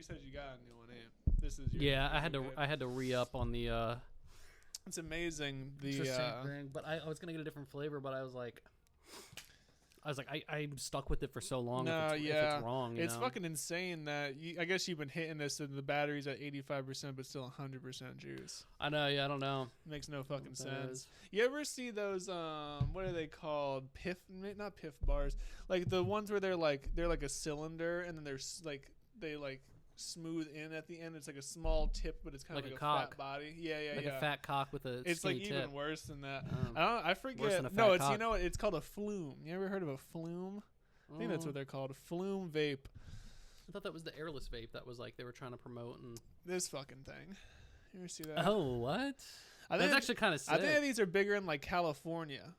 You said you got a new one, This is your Yeah, new I had to re-up on the It's amazing. it's the same thing, but I was gonna get a different flavor, but I was like, I'm stuck with it for so long. No, if yeah, it's wrong, it's know? fucking insane that I guess you've been hitting this and the battery's at 85%, but still 100% juice. I know. Yeah, I don't know. Makes no fucking What that sense. is. You ever see those what are they called? Not piff bars, like the ones where they're like a cylinder and then they smooth in at the end. It's like a small tip, but it's kind Like of a like a cock. fat body. Yeah. Like a fat cock with a It's like skinny tip. even worse than that. I Worse forget. than a No, fat it's cock. you know what? It's called a flume. You ever heard of a flume? I think that's what they're called. A flume vape. I thought that was the airless vape that was like they were trying to promote and. This fucking thing. You ever see that? Oh, what? I That's actually kind of sick. I think these are bigger in like California.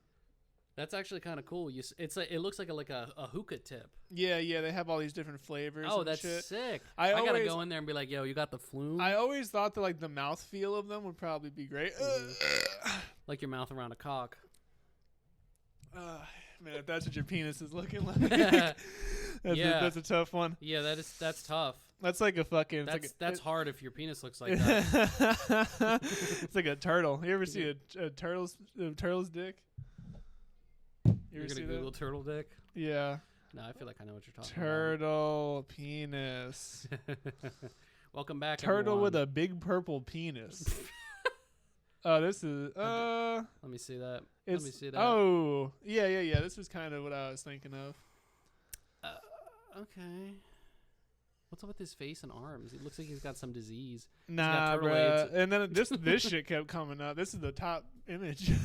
That's actually kind of cool. It looks like a hookah tip. Yeah, they have all these different flavors. Oh, and that's shit. sick. I gotta always- go in there and be like, yo, you got the flume? I always thought that like the mouthfeel of them would probably be great. Like your mouth around a cock. Man, if that's what your penis is looking like, Yeah. that's a tough one. Yeah, that's tough. That's like a fucking. That's hard if your penis looks like that. It's like a turtle. You ever see a turtle's dick? You You're ever see gonna Google that? turtle dick? Yeah. No, I feel like I know what you're talking Turtle penis. about. Welcome back, Turtle everyone. with a big purple penis. Oh, this is Let me see that. Let me see that. Oh, yeah. This was kind of what I was thinking of. Okay. What's up with his face and arms? It looks like he's got some disease. Nah, turtle bruh. AIDS. And then this shit kept coming up. This is the top image. Is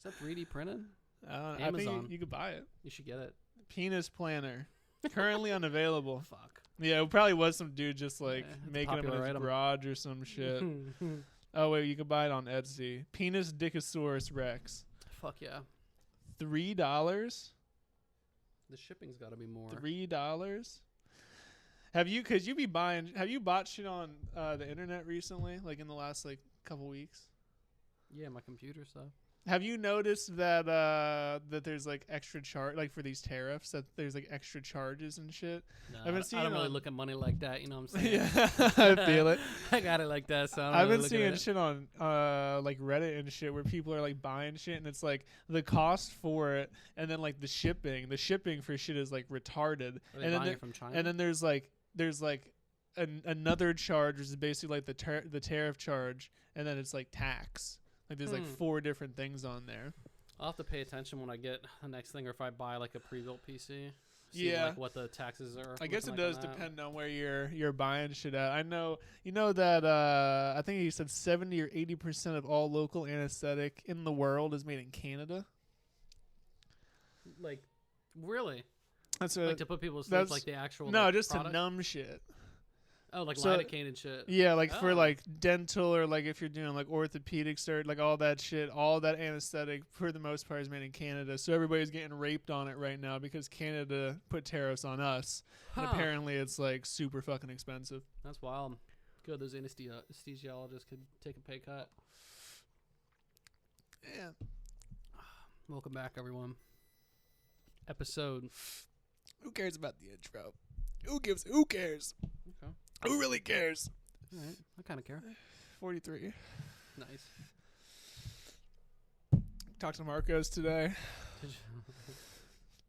that 3D printed? I think Amazon. you could buy it. You should get it. Penis planner. Currently unavailable. Fuck. Yeah, it probably was some dude just like Yeah, it's a making them in popular his item. garage or some shit. Oh wait, you can buy it on Etsy. Penis Dickosaurus Rex. Fuck yeah. $3. The shipping's got to be more. $3. Have you bought shit on the internet recently, like in the last like couple weeks? Yeah, my computer stuff. Have you noticed that that there's like extra charge, like for these tariffs, that there's like extra charges and shit? No, I've been I seeing don't really on- look at money like that. You know what I'm saying? Yeah, I feel it. I got it like that. So I don't I've really been look seeing at it. shit on like Reddit and shit where people are like buying shit and it's like the cost for it and then like the shipping. The shipping for shit is like retarded. Are they And buying then it from China? and then there's another charge, which is basically like the tariff charge, and then it's like tax. Like there's like 4 different things on there. I'll have to pay attention when I get the next thing, or if I buy like a pre-built PC. See Yeah. like what the taxes are. I guess it looking like does on that. depend on where you're buying shit at. I know that I think he said 70 or 80% of all local anesthetic in the world is made in Canada. Like, really? That's Like to put people to sleep, that's- like the actual. no, like, just product? to numb shit. Oh, like so- lidocaine and shit. Yeah, like for Oh. like dental or like if you're doing like orthopedic surgery, like all that shit, all that anesthetic for the most part is made in Canada. So everybody's getting raped on it right now because Canada put tariffs on us. And Huh. apparently it's like super fucking expensive. That's wild. Good, those anesthesiologists could take a pay cut. Yeah. Welcome back, everyone. Episode. Who cares about the intro? Who cares? Okay. Who really cares? All right. I kind of care. 43. Nice. Talked to Marcos today. Did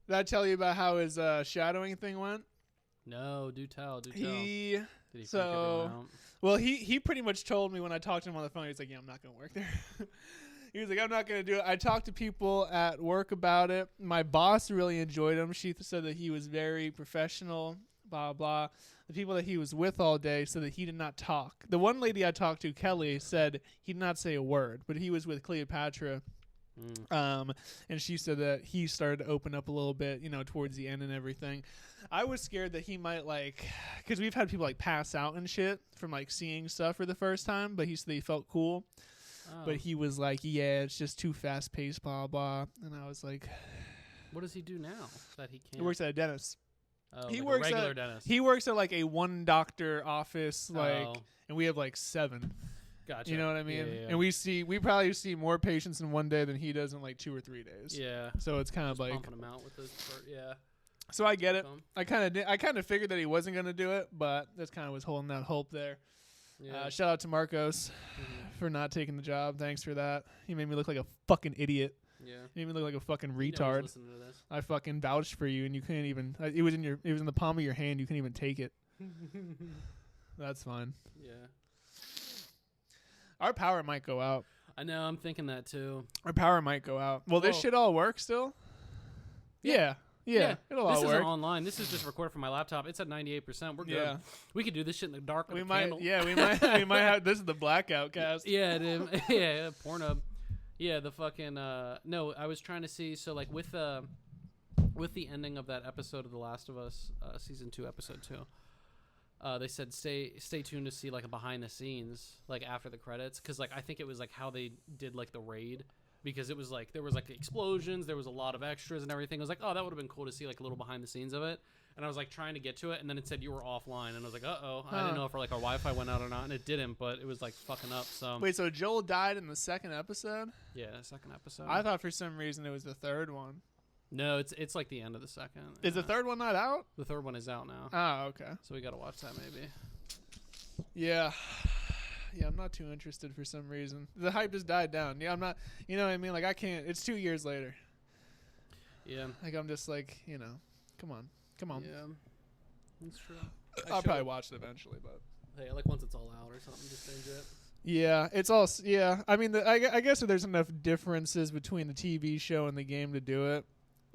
Did I tell you about how his shadowing thing went? No, do tell. Do tell. He Did he freak everyone out? Well, he pretty much told me when I talked to him on the phone, he's like, yeah, I'm not going to work there. He was like, I'm not going to do it. I talked to people at work about it. My boss really enjoyed him. She said that he was very professional, blah, blah. The people that he was with all day said that he did not talk. The one lady I talked to, Kelly, said he did not say a word, but he was with Cleopatra. And she said that he started to open up a little bit, towards the end and everything. I was scared that he might because we've had people pass out and shit from seeing stuff for the first time, but he said that he felt cool. Oh. But he was like, yeah, it's just too fast paced, blah, blah. And I was like, What does he do now that he can't? he works at a dentist. Oh, he like works a regular at- dentist. He works at a one doctor office, Oh, and we have 7. gotcha. You know what I mean? Yeah, yeah, And we probably see more patients in one day than he does in 2 or 3 days. yeah. So it's kind Just of pumping him out with this. Yeah. So I get it. So, I kind of figured that he wasn't gonna do it, but that's kind of was holding that hope there. yeah. Shout out to Marcos Mhm. for not taking the job. Thanks for that. He made me look like a fucking idiot. Yeah. He made me look like a fucking You know he's retard. listening to this. I fucking vouched for you, and you couldn't even. It was in the palm of your hand. You couldn't even take it. That's fine. Yeah. Our power might go out. I know. I'm thinking that too. Our power might go out. Will this Well- shit all work still? Yeah. It'll This all isn't work. online. This is just recorded from my laptop. It's at 98%. We're good. Yeah. We could do this shit in the dark with We a might. candle. Yeah, we might. We might have. This is the blackout cast. Yeah, dude. Yeah, Pornhub. Yeah, the fucking no, I was trying to see so like with the ending of that episode of The Last of Us, season 2, episode 2. They said stay tuned to see like a behind the scenes like after the credits cuz like I think it was like how they did like the raid because it was like there was like explosions, there was a lot of extras and everything. I was like, "Oh, that would have been cool to see like a little behind the scenes of it." And I was like trying to get to it, and then it said you were offline, and I was like, "Uh-oh." I didn't know if like our Wi-Fi went out or not, and it didn't, but it was like fucking up. So Wait, so Joel died in the second episode? yeah, second episode. I thought for some reason it was the third one. No, it's like the end of the second. Is the third one not out? The third one is out now, Oh, okay. so we gotta watch that maybe. Yeah. Yeah, I'm not too interested for some reason. The hype just died down. Yeah, I'm not. You know what I mean? Like I can't. It's 2 years later. Yeah, Like I'm just like, come on. yeah, that's true. I'll probably watch it eventually, but. Hey, like once it's all out or something, just binge it. Yeah, it's all. Yeah, I mean, I guess if there's enough differences between the TV show and the game to do it.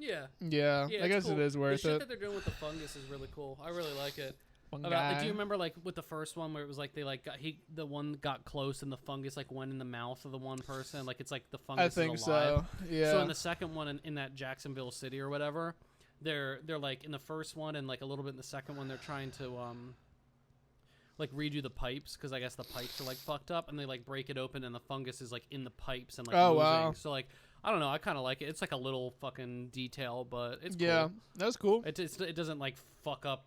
Yeah, Yeah, I it's guess cool. it is worth the shit it. that they're doing with the fungus is really cool. I really like it. One About, like, guy. do you remember like with the first one where it was like they like the one got close and the fungus like went in the mouth of the one person, like it's like the fungus I think is alive. so. Yeah. So in the second one in that Jacksonville City or whatever, they're like in the first one and like a little bit in the second one they're trying to like redo the pipes because I guess the pipes are like fucked up and they like break it open and the fungus is like in the pipes and like Oh, moving. wow. So like I don't know, I kind of like it. It's like a little fucking detail, but it's yeah, cool. that's cool. It doesn't like fuck up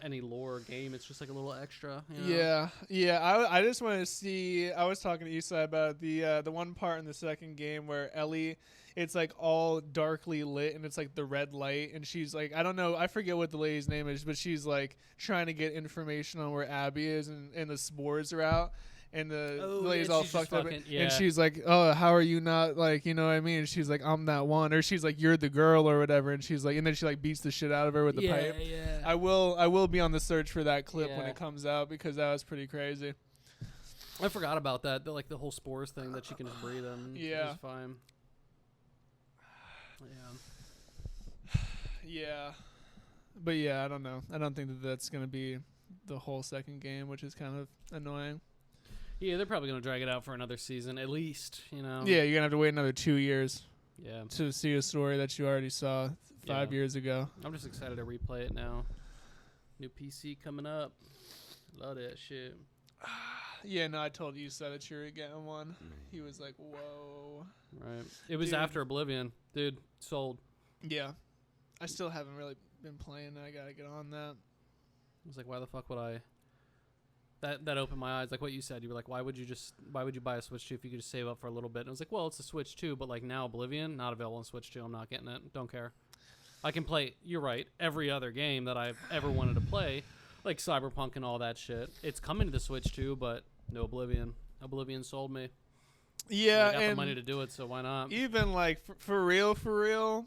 any lore game. It's just like a little extra. You know? Yeah. I just want to see. I was talking to Isai about the one part in the second game where Ellie, it's like all darkly lit and it's like the red light and she's like, I don't know, I forget what the lady's name is, but she's like trying to get information on where Abby is and the spores are out. And the lady's all fucked up. And she's like, oh, how are you not, like, you know what I mean? And she's like, I'm that one. Or she's like, you're the girl or whatever. And she's like, and then she like beats the shit out of her with the pipe. Yeah. I will be on the search for that clip when Yeah. it comes out because that was pretty crazy. I forgot about that. Like the whole spores thing that she can just breathe in. Yeah. It's fine. Yeah. Yeah. But yeah, I don't know. I don't think that that's going to be the whole second game, which is kind of annoying. Yeah, they're probably gonna drag it out for another season at least. Yeah, you're going to have to wait another 2 years Yeah. to see a story that you already saw 5 Yeah. years ago. I'm just excited to replay it now. New PC coming up. Love that shit. Yeah, no, I told you so that you were getting one. He was like, whoa. Right. It was Dude. after Oblivion, dude. Sold. Yeah. I still haven't really been playing. I got to get on that. I was like, why the fuck would I? That opened my eyes. Like what you said, you were like, why would you buy a Switch 2 if you could just save up for a little bit? And I was like, well, it's a Switch 2, but like now Oblivion not available on Switch 2. I'm not getting it. Don't care. I can play. You're right. Every other game that I've ever wanted to play, like Cyberpunk and all that shit, it's coming to the Switch 2, but no Oblivion. Oblivion sold me. Yeah, I got the and money to do it, so why not? even like for real,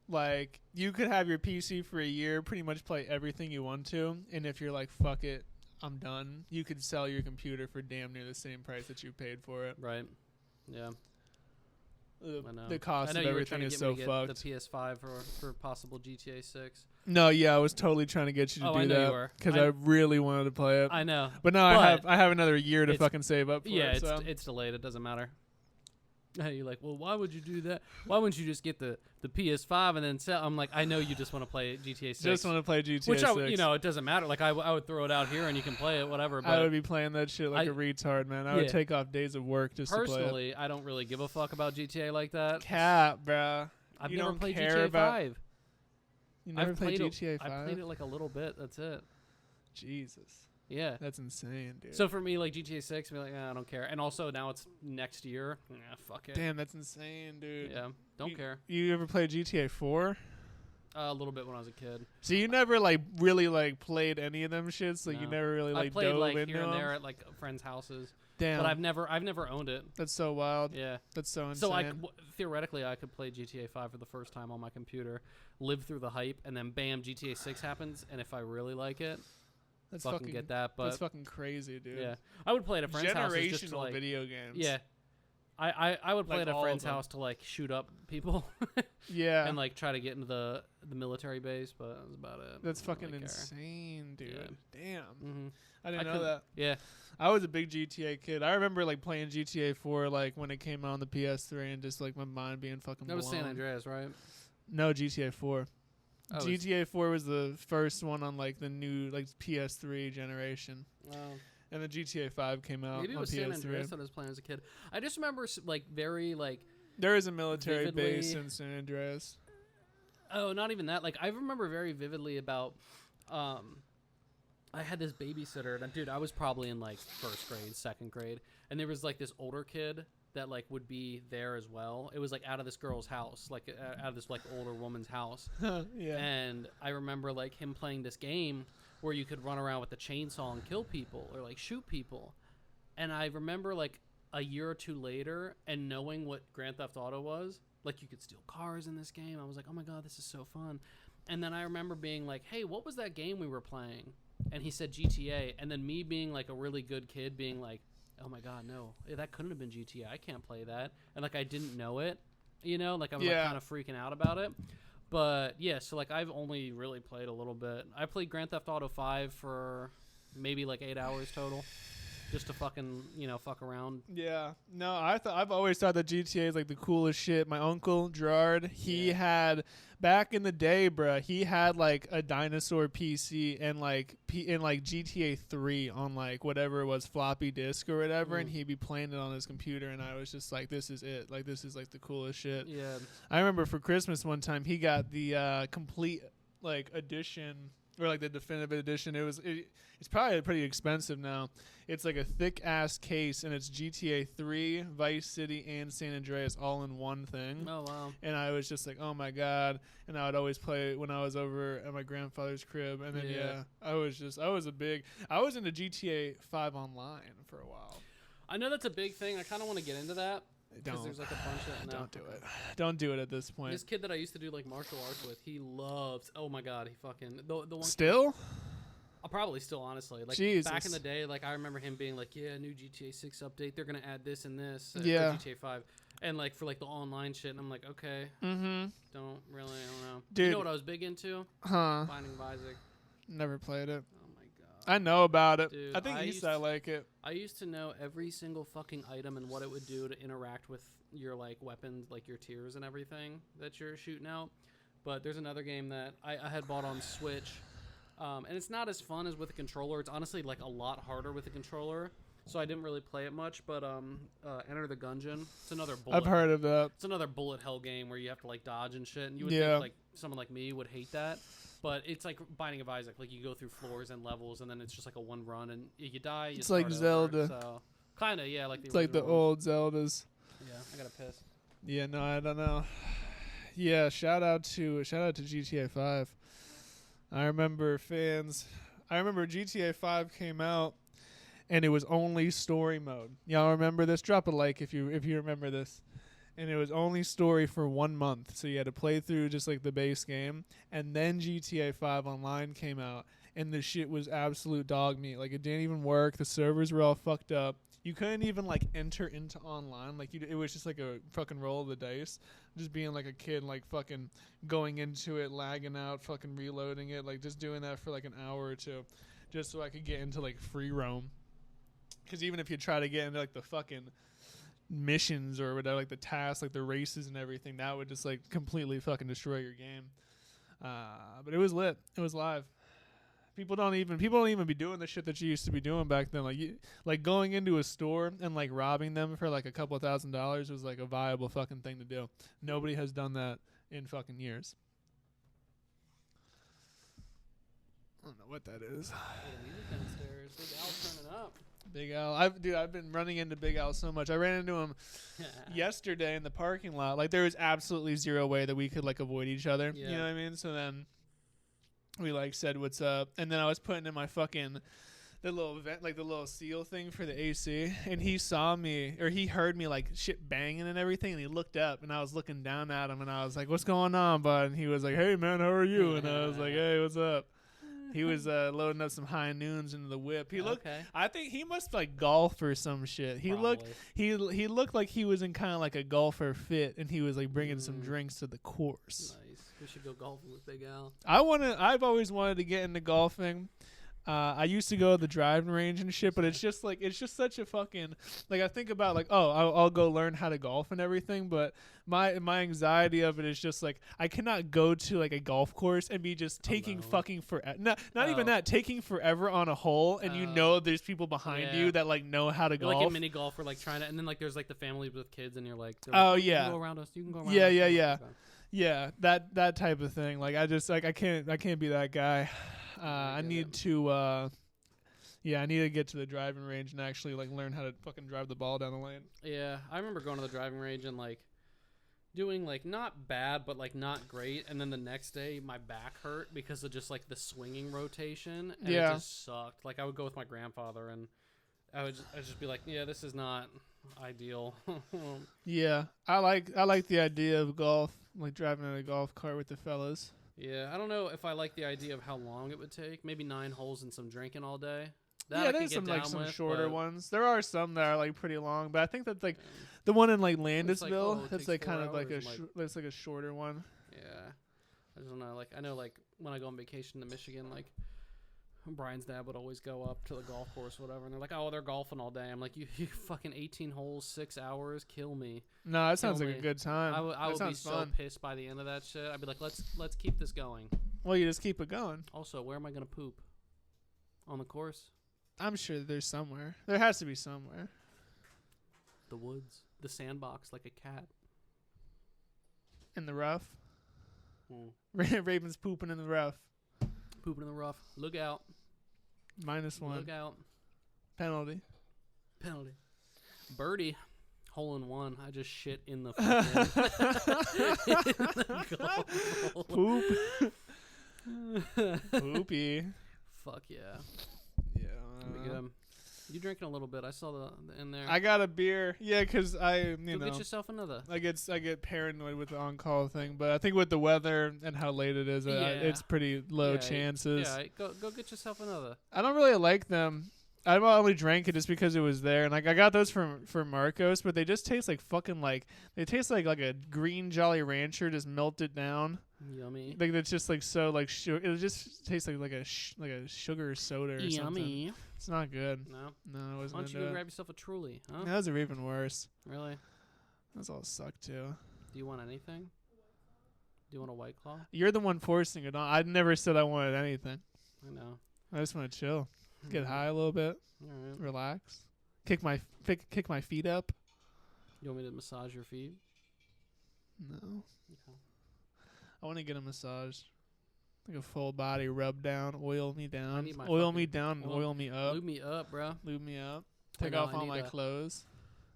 like you could have your PC for a year, pretty much play everything you want to, and if you're like, fuck it, I'm done, you could sell your computer for damn near the same price that you paid for it. Right. Yeah. I know. The cost I know of you were everything trying to is get so me to get fucked. the PS5 for possible GTA 6. No, yeah, I was totally trying to get you to Oh, do I know you that were. because I really wanted to play it. I know. But now But I have another year to it's- fucking save up for Yeah, it. So. it's delayed. It doesn't matter. You're like, well, why would you do that? Why wouldn't you just get the PS5 and then sell? I'm like, I know you just want to play GTA 6. Just want to play GTA Which 6. it doesn't matter. Like I would throw it out here and you can play it, whatever. But I would be playing that shit like I- a retard, man. I would Yeah. take off days of work just to play it. personally, I don't really give a fuck about GTA like that. Cap, bruh. I've you never don't played care GTA about- 5. You never I've played played GTA 5? I played it like a little bit. That's it. Jesus. Yeah. That's insane, dude. So for me, like GTA 6, be like, I don't care. And also now it's next year. Fuck it. Damn, that's insane, dude. Yeah. Don't care. You ever played GTA 4? A little bit when I was a kid. So you never like really like played any of them shits. Like you No. never really I like played dove like into here and them? there at like friends' houses, Damn, but I've never owned it. that's so wild. Yeah. That's so insane. So theoretically, I could play GTA 5 for the first time on my computer, live through the hype, and then bam, GTA 6 happens, and if I really like it, that's fucking get that. But that's fucking crazy, dude. yeah, I would play at a friend's house just to Generational like video games. yeah. I would play Like at a all of friend's them. house to like shoot up people Yeah. and like try to get into the military base, but that was about it. That's I don't fucking really care. insane, dude. Damn. Mm-hmm. I didn't know that. Yeah. I was a big GTA kid. I remember like playing GTA 4 like when it came out on the PS3 and just like my mind being fucking That was blown. San Andreas, right? No, GTA 4. Oh, GTA 4 was the first one on like the new like PS3 generation. And then GTA 5 came out maybe it on was San PS3. Andreas that I was playing as a kid. I just remember like very like There is a military base vividly- in San Andreas. oh, not even that. Like I remember very vividly about I had this babysitter, and dude, I was probably in like first grade, second grade, and there was like this older kid that like would be there as well. It was like out of this girl's house, like out of this like older woman's house. Yeah. And I remember like him playing this game where you could run around with the chainsaw and kill people or like shoot people. And I remember like a year or two later and knowing what Grand Theft Auto was, like you could steal cars in this game. I was like, oh my God, this is so fun. And then I remember being like, hey, what was that game we were playing? And he said GTA. And then me being like a really good kid being like, oh my God, no, that couldn't have been GTA. I can't play that. And like I didn't know it, you know, like I was like, kind of freaking out about it. But yeah, so like I've only really played a little bit. I played Grand Theft Auto 5 for maybe like 8 hours total, just to fucking, you know, fuck around. Yeah. No, I've always thought that GTA is like the coolest shit. My uncle Gerard, he had back in the day, bruh, he had like a dinosaur PC and like GTA 3 on like whatever it was, floppy disk or whatever, and he'd be playing it on his computer, and I was just like, this is it. Like this is like the coolest shit. Yeah. I remember for Christmas one time he got the complete like edition or like the definitive edition. It's probably pretty expensive now. It's like a thick ass case, and it's GTA 3, Vice City, and San Andreas all in one thing. Oh wow. And I was just like, oh my God. And I would always play it when I was over at my grandfather's crib. And then I was into GTA 5 online for a while. I know that's a big thing. I kind of want to get into that because Don't. there's like a bunch of no. Don't do it. Don't do it at this point. This kid that I used to do like martial arts with, he loves. Oh my God, he fucking the one. Still? Probably still, honestly. Like Jesus. back in the day, like I remember him being like, "Yeah, new GTA 6 update. They're gonna add this and this for GTA 5." And like for like the online shit, and I'm like, okay, I don't know. Dude. You know what I was big into? Huh? Binding of Isaac. Never played it. Oh my God. I know about it. Dude, I think you said I like it. I used to know every single fucking item and what it would do to interact with your like weapons, like your tiers and everything that you're shooting out. But there's another game that I had bought on Switch. And it's not as fun as with a controller. It's honestly like a lot harder with a controller. So I didn't really play it much. But Enter the Gungeon. It's another bullet. I've heard of that. It's another bullet hell game where you have to like dodge and shit. And you would think like someone like me would hate that. But it's like Binding of Isaac. Like you go through floors and levels, and then it's just like a one run, and you die. You It's like start Zelda. Over, so kind of, yeah, like the. It's like the original old Zeldas. Yeah, I gotta piss. Yeah, no, I don't know. Yeah, shout out to GTA 5. I remember GTA 5 came out and it was only story mode. Y'all remember this? Drop a like if you remember this. And it was only story for 1 month. So you had to play through just like the base game, and then GTA 5 online came out, and the shit was absolute dog meat. Like it didn't even work. The servers were all fucked up. You couldn't even like enter into online. Like it was just like a fucking roll of the dice. Just being like a kid, like fucking going into it, lagging out, fucking reloading it, like just doing that for like an hour or two, just so I could get into like free roam. Because even if you try to get into like the fucking missions or whatever, like the tasks, like the races and everything, that would just like completely fucking destroy your game. But it was lit. It was live. People don't even be doing the shit that you used to be doing back then. Like going into a store and like robbing them for like a couple $1,000s was like a viable fucking thing to do. Nobody has done that in fucking years. I don't know what that is. Hey, the music downstairs. Big Al's turning up. Big Al. I've been running into Big Al so much. I ran into him yesterday in the parking lot. Like there was absolutely zero way that we could like avoid each other. Yeah. You know what I mean? So then we like said what's up, and then I was putting in my fucking the little vent, like the little seal thing for the AC, and he saw me or he heard me like shit banging and everything, and he looked up, and I was looking down at him, and I was like, "What's going on, bud?" And he was like, "Hey man, how are you?" And I was like, "Hey, what's up?" He was loading up some high noons into the whip. He looked. Okay. I think he must like golf or some shit. He looked. Probably. He looked like he was in kind of like a golfer fit, and he was like bringing some drinks to the course. Nice. We should go golfing with Big Al. I've always wanted to get into golfing. I used to go to the driving range and shit, but it's just such a fucking, like, I think about like, oh, I'll go learn how to golf and everything, but my anxiety of it is just like, I cannot go to like a golf course and be just taking fucking forever. Not even that, taking forever on a hole, and you know there's people behind you that like know how to You're golf. like a mini golfer, like trying to, and then like there's like the families with kids, and you're like, oh you yeah, can go around us. You can go around yeah, us. yeah, yeah. Yeah, that type of thing. Like I just like I can't be that guy. I need to I need to get to the driving range and actually like learn how to fucking drive the ball down the lane. Yeah, I remember going to the driving range and like doing like not bad but like not great, and then the next day my back hurt because of just like the swinging rotation, and it just sucked. Like I would go with my grandfather, and I'd just be like, yeah, this is not ideal. Yeah, I like the idea of golf, like driving in a golf cart with the fellas. Yeah, I don't know if I like the idea of how long it would take. Maybe 9 holes and some drinking all day. Yeah, there's some like some shorter ones. There are some that are like pretty long, but I think that's like the one in like Landisville. That's like kind of like that's like a shorter one. Yeah, I don't know. Like I know, like when I go on vacation to Michigan, like Brian's dad would always go up to the golf course, or whatever, and they're like, "Oh, they're golfing all day." I'm like, "You fucking 18 holes, 6 hours, kill me." No, that sounds like a good time. I would be so pissed by the end of that shit. I'd be like, "Let's keep this going." Well, you just keep it going. Also, where am I gonna poop? On the course? I'm sure there's somewhere. There has to be somewhere. The woods, the sandbox, like a cat. In the rough. Raven's pooping in the rough. Pooping in the rough. Look out. -1. Look out. Penalty. Birdie. Hole in one. I just shit in the fucking Poop. Poopy. Fuck yeah. Yeah. Be good. You drinking a little bit? I saw the in there. I got a beer. Yeah, because I Go get yourself another. I get paranoid with the on-call thing, but I think with the weather and how late it is, it's pretty low chances. Yeah, go get yourself another. I don't really like them. I only drank it just because it was there, and like I got those for Marcos, but they just taste like fucking like they taste like a green Jolly Rancher just melted down. Yummy. Like it's just like so like it just tastes like a sugar soda or something. It's not good. No, it wasn't. Why don't you go grab yourself a Truly? Huh? Those are even worse. Really? Those all suck too. Do you want anything? Do you want a White Claw? You're the one forcing it on. I never said I wanted anything. I know. I just want to chill, get high a little bit, relax, kick my feet up. You want me to massage your feet? No. Okay. I want to get a massage, like a full body rub down, oil me down, oil oil me up, lube me up, bro. Lube me up. Take off all my clothes.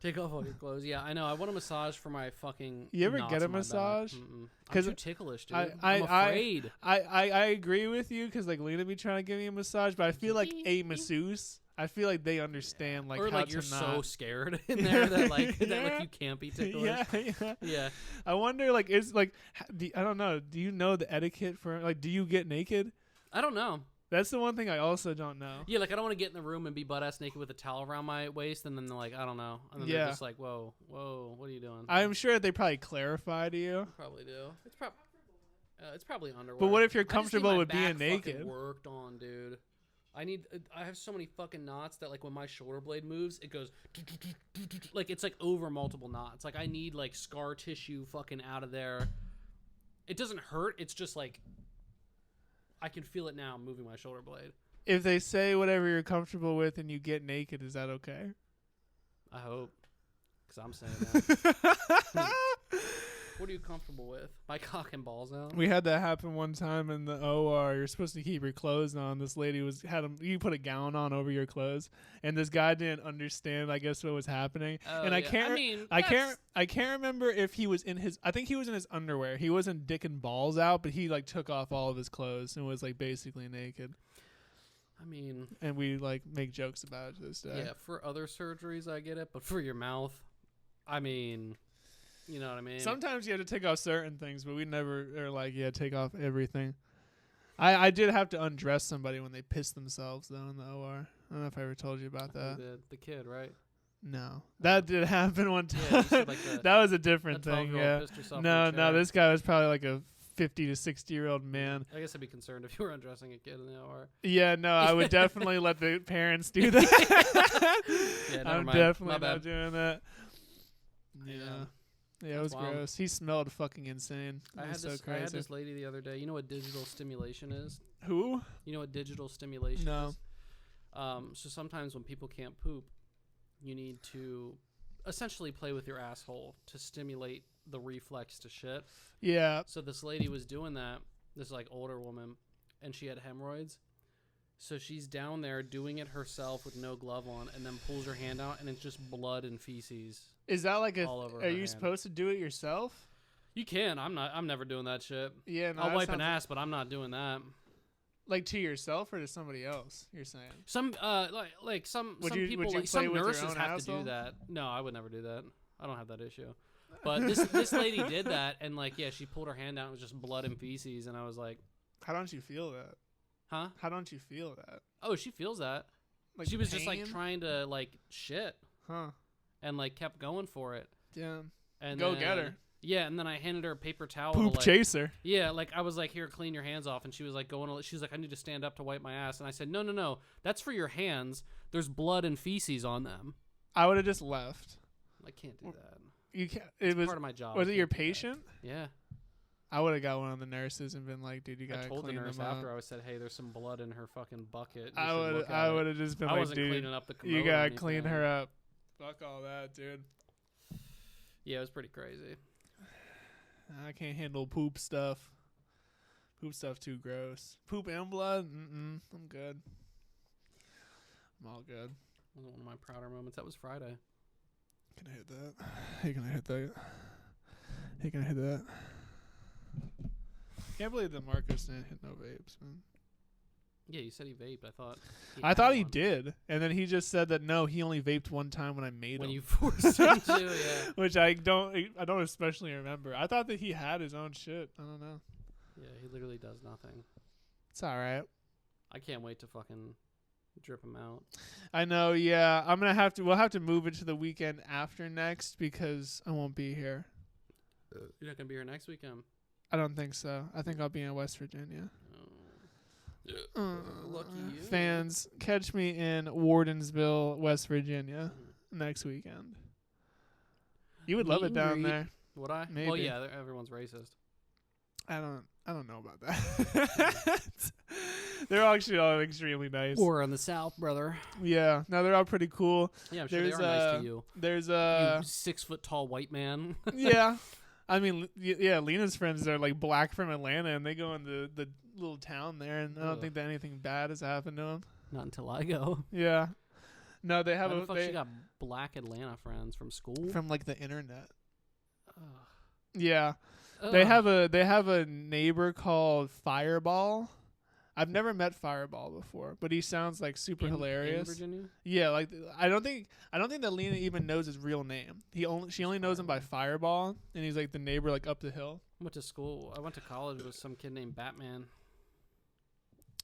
Take off all your clothes. Yeah, I know. I want a massage for my fucking. You ever get a massage? I'm too ticklish, dude. I'm afraid. I agree with you because like Lena be trying to give me a massage, but I feel like a masseuse. I feel like they understand like or how like to you're not. So scared in there that like that like you can't be ticklish. Yeah. I wonder like is like I don't know. Do you know the etiquette for like? Do you get naked? I don't know. That's the one thing I also don't know. Yeah, like I don't want to get in the room and be butt ass naked with a towel around my waist, and then they're like, I don't know, and then they're just like, whoa, what are you doing? I'm sure they probably clarify to you. Probably do. It's probably underwear. But what if you're comfortable with being naked? Worked on, dude. I have so many fucking knots that like when my shoulder blade moves, it goes like it's like over multiple knots. Like I need like scar tissue fucking out of there. It doesn't hurt. It's just like I can feel it now moving my shoulder blade. If they say whatever you're comfortable with and you get naked, is that okay? I hope. Because I'm saying that. What are you comfortable with? My cock and balls out? We had that happen one time in the OR. You're supposed to keep your clothes on. This lady you put a gown on over your clothes, and this guy didn't understand, I guess, what was happening. Oh, and I yeah. I can't remember if he was in his. I think he was in his underwear. He wasn't dicking balls out, but he like took off all of his clothes and was like basically naked. I mean, and we like make jokes about it to this day. yeah, for other surgeries, I get it, but for your mouth, I mean, you know what I mean? Sometimes you have to take off certain things, but we never are like, yeah, take off everything. I did have to undress somebody when they pissed themselves though in the OR. I don't know if I ever told you about that. The kid, right? No, that did happen one time. Yeah, you said, like, that was a different thing. 12-year-old Yeah. pissed herself in No, a no, chair. this guy was probably like a 50 to 60-year-old man. I guess I'd be concerned if you were undressing a kid in the OR. Yeah, no, I would definitely let the parents do that. Yeah, never I'm mind. definitely My bad. not doing that. Yeah. Yeah, it was That's wild. gross. He smelled fucking insane. It I was had so crazy. this lady the other day. You know what digital stimulation is? Who? You know what digital stimulation No. is? So sometimes when people can't poop, you need to essentially play with your asshole to stimulate the reflex to shit. Yeah. So this lady was doing that, this like older woman, and she had hemorrhoids. So she's down there doing it herself with no glove on, and then pulls her hand out, and it's just blood and feces. Is that like all over are her you hand. supposed to do it yourself? You can. I'm never doing that shit. Yeah, no, I'll that wipe an sounds ass, but I'm not doing that. like to yourself or to somebody else, you're saying? Some like some Would some you- people would you like play some with your nurses own have asshole? to do that. No, I would never do that. I don't have that issue. But this lady did that, and like yeah, she pulled her hand out and it was just blood and feces, and I was like, How don't you feel that? huh? How don't you feel that? Oh, she feels that. Like She was just like pain? trying to like shit Huh. and like kept going for it. Damn. And Go then, get her. Yeah, and then I handed her a paper towel. Poop to, like, chaser. Yeah, like I was like, here, clean your hands off, and she was like going. She was like, I need to stand up to wipe my ass, and I said, no, that's for your hands. There's blood and feces on them. I would have just left. I can't do that. You can't. It's It was. part of my job. Was I it your can't do that. patient? Yeah. I would have got one of the nurses and been like, "Dude, you I gotta told the clean nurse them after up." I said, hey, there's some blood in her fucking bucket. You I should would. look at I it." would have just been I like, wasn't "Dude, cleaning up the commode you or gotta clean anything. her up." Fuck all that, dude. Yeah, it was pretty crazy. I can't handle poop stuff. Poop stuff too gross. Poop and blood? I'm good. I'm all good. Wasn't one of my prouder moments. That was Friday. Can I hit that? Hey, can I hit that? Hey, can I hit that? Can't believe that Marcos didn't hit no vapes, man. Yeah, you said he vaped. I thought. I thought he had one. did, and then he just said that no, he only vaped one time when I made When him. you forced him to, yeah. Which I don't especially remember. I thought that he had his own shit. I don't know. Yeah, he literally does nothing. It's all right. I can't wait to fucking drip him out. I know. Yeah, we'll have to move it to the weekend after next because I won't be here. You're not gonna be here next weekend. I don't think so. I think I'll be in West Virginia. Lucky you. Fans, catch me in Wardensville, West Virginia next weekend. You would love Meet it and down greet. there. Would I? Well, Maybe. yeah. Everyone's racist. I don't know about that. They're actually all extremely nice. Or in the South, brother. Yeah, no, they're all pretty cool. Yeah, I'm sure There's they are nice to you. There's You 6 foot tall white man. yeah. I mean, yeah, Lena's friends are like black from Atlanta, and they go in the little town there, and I don't Ugh. think that anything bad has happened to them. Not until I go. Yeah, no, they have How the fuck they, she got black Atlanta friends from school? from like the internet. Ugh. Yeah, Ugh. they have a neighbor called Fireball. I've never met Fireball before, but he sounds like super In hilarious. Virginia? Yeah, like I don't think that Lena even knows his real name. She only knows him by Fireball, and he's like the neighbor like up the hill. Went to school. I went to college with some kid named Batman.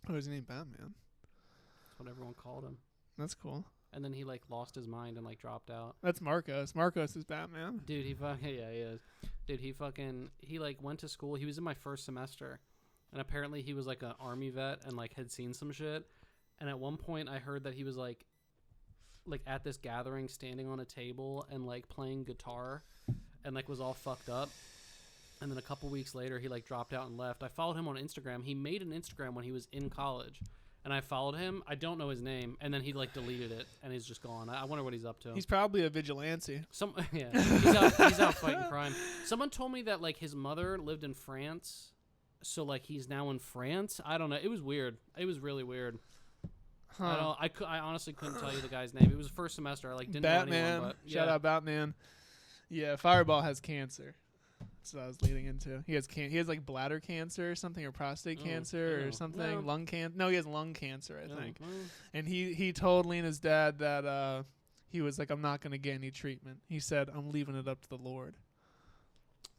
Oh, his name Batman. That's what everyone called him. That's cool. And then he like lost his mind and like dropped out. That's Marcos. Marcos is Batman. Dude, he fucking yeah, he is. Dude, he like went to school. He was in my first semester, and apparently he was like an army vet and like had seen some shit. And at one point, I heard that he was like at this gathering, standing on a table and like playing guitar, and like was all fucked up. And then a couple weeks later, he like dropped out and left. I followed him on Instagram. He made an Instagram when he was in college, and I followed him. I don't know his name, and then he like deleted it, and he's just gone. I wonder what he's up to. He's probably a vigilante. Yeah, he's out fighting crime. Someone told me that like his mother lived in France, so like he's now in France. I don't know. It was weird. It was really weird. Huh. I honestly couldn't tell you the guy's name. It was the first semester. I like didn't know Batman. anyone, but Shout out Batman. Yeah, Fireball has cancer. That's what I was leading into. He has like bladder cancer or something, or prostate cancer or something. Well, lung cancer. No, he has lung cancer, I think. Well, And he told Lena's dad that he was like, I'm not going to get any treatment. He said, I'm leaving it up to the Lord.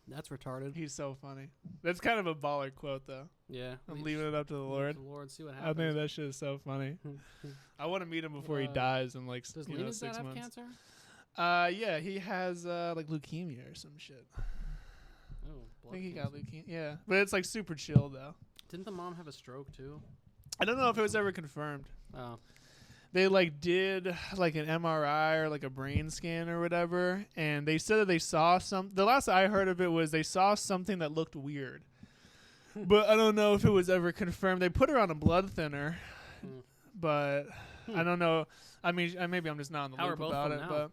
that's retarded. He's so funny. That's kind of a baller quote, though. Yeah, I'm leaving it up to the Lord. The Lord, see what I happens. think that shit is so funny. I want to meet him before he dies in like Does 6 Lena's dad have months. cancer? Yeah, he has like leukemia or some shit. Oh, I blood think he cancer. got leukemia. Yeah, but it's like super chill though. Didn't the mom have a stroke too? I don't know if it was ever confirmed. Oh, They like did like an MRI or like a brain scan or whatever, and they said that they saw some. The last I heard of it was they saw something that looked weird, but I don't know if it was ever confirmed. They put her on a blood thinner, but I don't know. I mean, maybe I'm just not in the How are loop both about of it, them but now?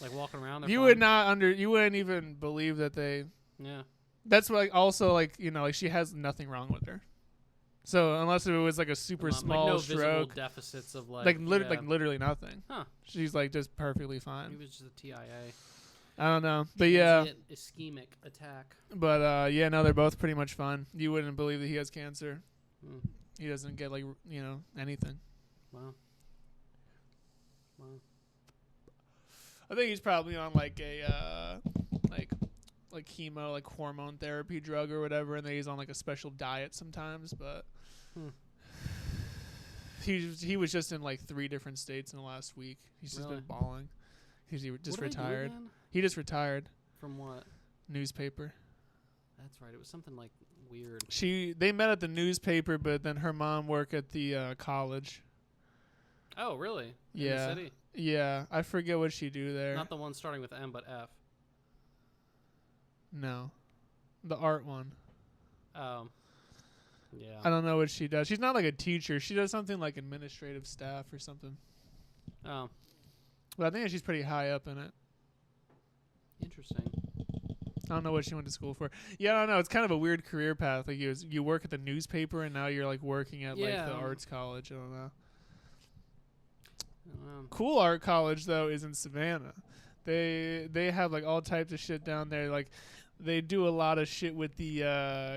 Like walking around. They're you fine? would not you wouldn't even believe that they. Yeah. That's like also like like she has nothing wrong with her. So unless it was like a super small like no stroke, visible deficits of like literally nothing. Huh. She's like just perfectly He fine. was just a TIA. I don't know, but yeah, Ischemic attack. but yeah, no, they're both pretty much fine. You wouldn't believe that he has cancer. Mm. He doesn't get like anything. Wow. I think he's probably on like a like chemo, like hormone therapy drug or whatever, and then he's on like a special diet sometimes. But he was just in like 3 different states in the last week. He's just Really? been balling. He just What did he do retired. again? He just retired. From what? Newspaper. That's right. It was something like weird. They met at the newspaper, but then her mom worked at the college. Oh, really? Yeah. In the city? Yeah, I forget what she do there. Not the one starting with M, but F. No, the art one. Yeah. I don't know what she does. She's not like a teacher. She does something like administrative staff or something. Oh, But I think she's pretty high up in it. interesting. I don't know what she went to school for. Yeah, I don't know. It's kind of a weird career path. Like you work at the newspaper and now you're like working at like the arts college. I don't know. Cool art college though is in Savannah. They have like all types of shit down there. Like they do a lot of shit with the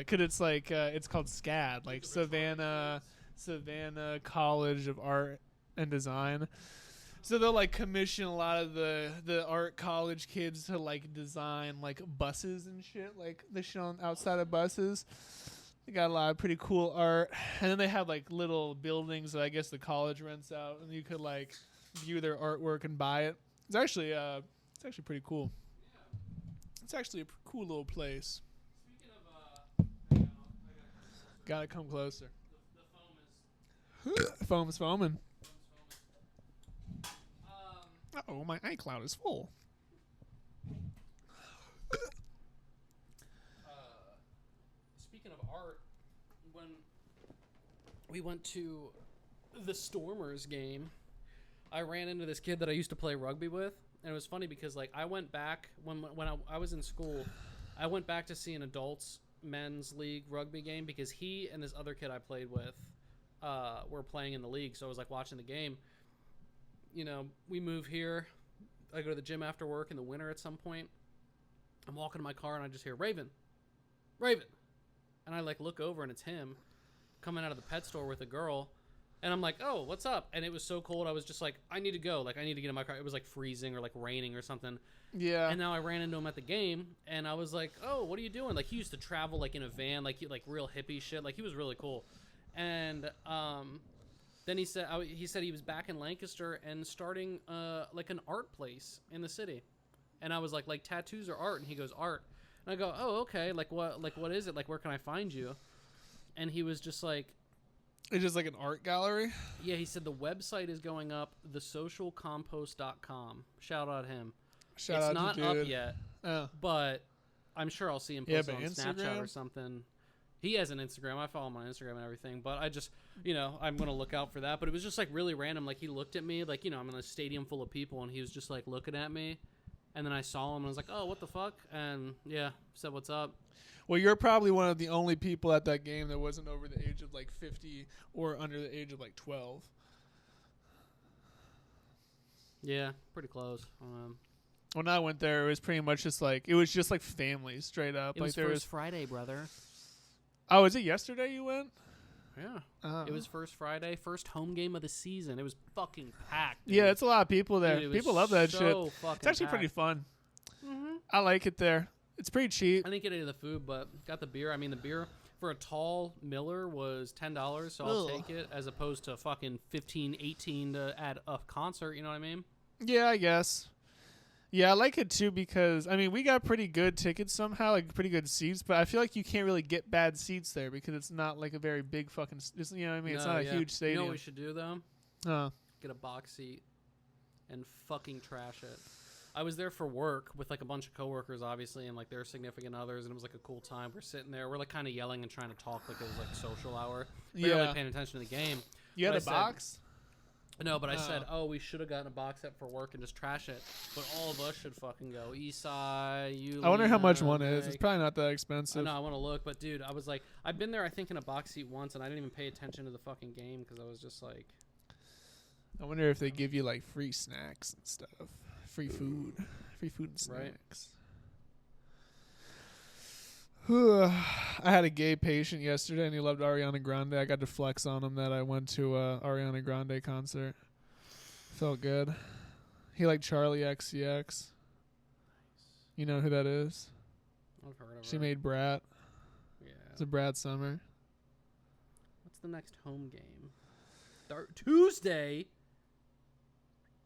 cause it's like it's called SCAD, like Savannah College of Art and Design. So they'll like commission a lot of the art college kids to like design like buses and shit, like the shit on outside of buses. They got a lot of pretty cool art, and then they have like little buildings that I guess the college rents out, and you could like view their artwork and buy it. It's actually pretty cool. It's actually a cool little place. Speaking of, Gotta come closer. the foam is Foam's foaming. foaming. Oh, my iCloud is full. Speaking of art, when we went to the Stormers game, I ran into this kid that I used to play rugby with, and it was funny because like I went back when I was in school, I went back to see an adults men's league rugby game because he and this other kid I played with were playing in the league, so I was like watching the game. You know, we move here. I go to the gym after work in the winter at some point. I'm walking to my car and I just hear Raven. And I like look over and it's him coming out of the pet store with a girl. And I'm like, oh, what's up? And it was so cold. I was just like, I need to go. Like, I need to get in my car. It was like freezing or like raining or something. Yeah. And now I ran into him at the game and I was like, oh, what are you doing? Like, he used to travel like in a van, like real hippie shit. Like, he was really cool. And then he said he was back in Lancaster and starting like an art place in the city. And I was like tattoos or art? And he goes, art. And I go, oh, okay. Like what is it? Like, where can I find you? And he was just like, it's just like an art gallery. yeah, he said the website is going up, thesocialcompost.com. Shout out him. Shout it's out not to up dude. yet, Oh. but I'm sure I'll see him Yeah, post but it on Snapchat Instagram? or something. He has an Instagram. I follow him on Instagram and everything. But I just, I'm going to look out for that. But it was just like really random. Like he looked at me, like, I'm in a stadium full of people, and he was just like looking at me. And then I saw him and I was like, oh, what the fuck? And yeah, said, what's up? Well, you're probably one of the only people at that game that wasn't over the age of like 50 or under the age of like 12. Yeah, pretty close. When I went there, it was pretty much just like families straight up. It like was there first Friday, brother. Oh, was it yesterday you went? Yeah. It was first Friday, first home game of the season. It was fucking packed. Dude. Yeah, it's a lot of people there. Dude, People love that so shit. Fucking It's actually packed. pretty fun. Mm-hmm. I like it there. It's pretty cheap. I didn't get any of the food, but got the beer. I mean, the beer for a tall Miller was $10, so I'll take it, as opposed to fucking $15, $18 at a concert. You know what I mean? Yeah, I guess. Yeah, I like it too because, I mean, we got pretty good tickets somehow, like pretty good seats, but I feel like you can't really get bad seats there because it's not like a very big fucking, you know what I mean? It's not a huge stadium. You know what we should do, though? Get a box seat and fucking trash it. I was there for work with like a bunch of coworkers, obviously, and like their significant others, and it was like a cool time. We're sitting there, we're like kind of yelling and trying to talk like it was like social hour. We weren't really paying attention to the game. You had a box? No, but I said, we should have gotten a box set for work and just trash it. But all of us should fucking go. Esai, you. I wonder how much one is. It's probably not that expensive. No, I want to look. But, dude, I was like, I've been there, I think, in a box seat once, and I didn't even pay attention to the fucking game because I was just like. I wonder if they give you, like, free snacks and stuff. Free food. Free food and snacks. Right. I had a gay patient yesterday, and he loved Ariana Grande. I got to flex on him that I went to a Ariana Grande concert. Felt good. He liked Charlie XCX. You know who that is? I've heard of She her. made Brat. Yeah. It's a Brat Summer. What's the next home game? Tuesday.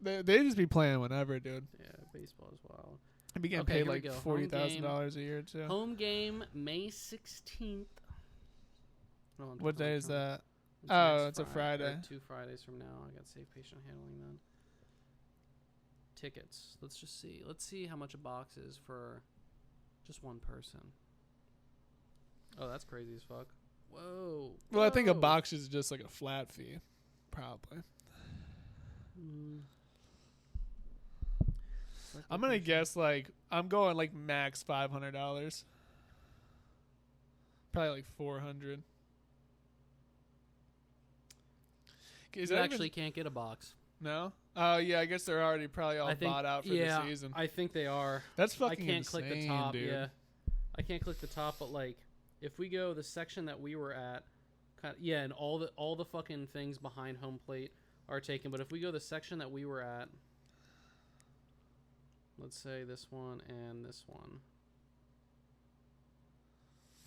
They just be playing whenever, dude. Yeah, baseball as well. They be getting paid like $40,000 a year too. Home game May 16th. What day is that? It's Oh, next it's a Friday. 2 Fridays from now. I got safe patient handling then. Tickets. Let's just see. Let's see how much a box is for just one person. Oh, that's crazy as fuck. Whoa. Well, I think a box is just like a flat fee, probably. I'm gonna guess like I'm going like max $500. Probably like $400. You actually can't get a box. No? Oh yeah, I guess they're already probably all bought out for the season. I think they are. That's fucking I can't insane, click the top. dude. Yeah, I can't click the top. But like, if we go the section that we were at, and all the fucking things behind home plate are taken. But if we go the section that we were at, let's say this one and this one.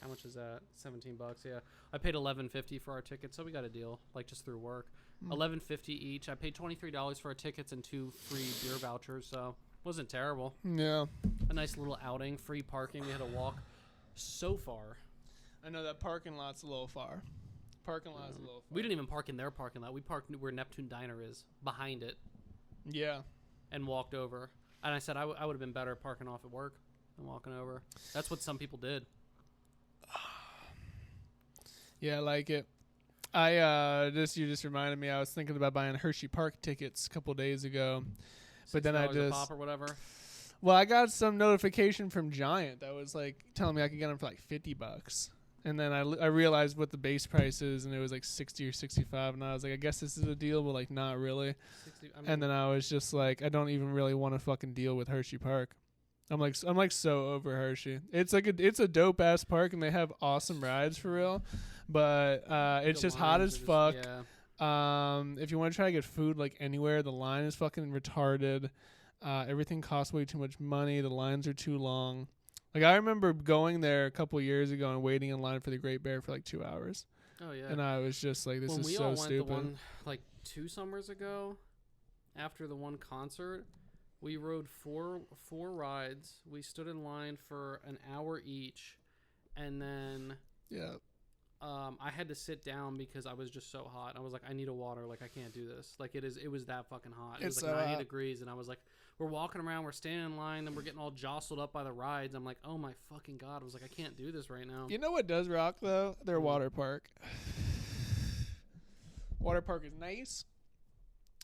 How much is that? $17. Yeah, I paid $11.50 for our tickets, so we got a deal, like just through work. $11.50 each. I paid $23 for our tickets and 2 free beer vouchers, so wasn't terrible. Yeah, a nice little outing, free parking. We had to walk so far. I know that parking lot's a little far. Parking lot's a little far. We didn't even park in their parking lot. We parked where Neptune Diner is, behind it. Yeah, and walked over. And I said I would have been better parking off at work than walking over. That's what some people did. Yeah, I like it. You just reminded me. I was thinking about buying Hershey Park tickets a couple days ago, but then I $6 a pop or whatever. Well, I got some notification from Giant that was like telling me I could get them for like $50, and then I realized what the base price is, and it was like 60 or 65, and I was like, I guess this is a deal, but like not really. 60, and then I was just like, I don't even really want to fucking deal with Hershey Park. I'm like so over Hershey. It's like it's a dope ass park, and they have awesome rides for real, but it's just hot as fuck. Yeah. If you want to try to get food like anywhere, the line is fucking retarded. Everything costs way too much money. The lines are too long. Like I remember going there a couple years ago and waiting in line for the Great Bear for like 2 hours. Oh yeah. And I was just like, this when is we so all went stupid. The one, like 2 summers ago, after the one concert, we rode four rides. We stood in line for an hour each, and then I had to sit down because I was just so hot. I was like, I need a water. Like, I can't do this. Like, it was that fucking hot. It was like 90 degrees, and I was like, we're walking around, we're standing in line, and we're getting all jostled up by the rides. I'm like, oh my fucking God. I was like, I can't do this right now. You know what does rock, though? Their water park. Water park is nice.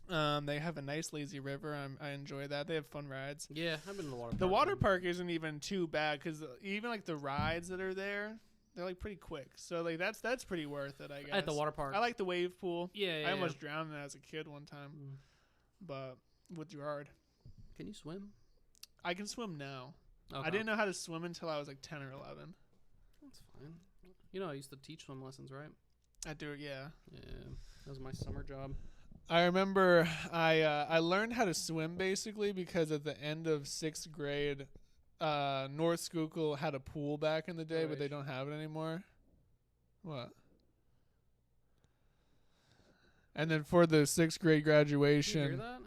They have a nice lazy river. I enjoy that. They have fun rides. Yeah, I've been in the water park. The water park isn't even too bad because even like the rides that are there, they're like pretty quick. So like that's pretty worth it, I guess. At the water park. I like the wave pool. Yeah, I almost drowned in it as a kid one time, but with Gerard. Can you swim? I can swim now. Okay. I didn't know how to swim until I was like 10 or 11. That's fine. You know, I used to teach swim lessons, right? I do, yeah. Yeah, that was my summer job. I remember I learned how to swim basically because at the end of 6th grade, North Schuylkill had a pool back in the day, but they don't have it anymore. What? And then for the 6th grade graduation, Did you hear that?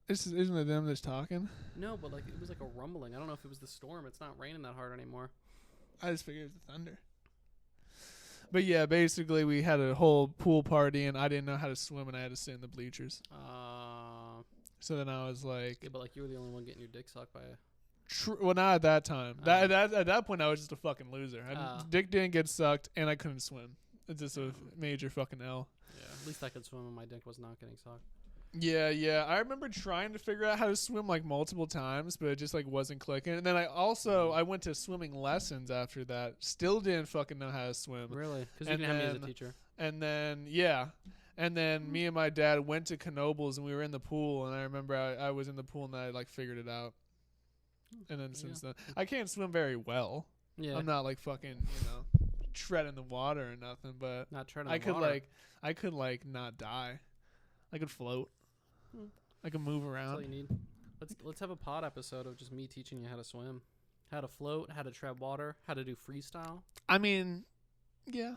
Isn't it them that's talking? No, but like it was like a rumbling. I don't know if it was the storm. It's not raining that hard anymore. I just figured it was the thunder. But yeah, basically we had a whole pool party and I didn't know how to swim and I had to sit in the bleachers. So then I was like, yeah, but like you were the only one getting your dick sucked by a... well, not at that time. That at that point I was just a fucking loser. Dick didn't get sucked and I couldn't swim. It's just a major fucking L. Yeah, at least I could swim and my dick was not getting sucked. Yeah. I remember trying to figure out how to swim like multiple times, but it just like wasn't clicking. And then I went to swimming lessons after that. Still didn't fucking know how to swim. Really? Because you didn't have me as a teacher. And then me and my dad went to Knoebels and we were in the pool. And I remember I was in the pool and I like figured it out. And then since then, I can't swim very well. Yeah. I'm not like fucking treading the water or nothing, but not treading I the could water. I could not die. I could float. I can move around. That's all you need. Let's have a pod episode of just me teaching you how to swim, how to float, how to tread water, how to do freestyle. I mean, yeah,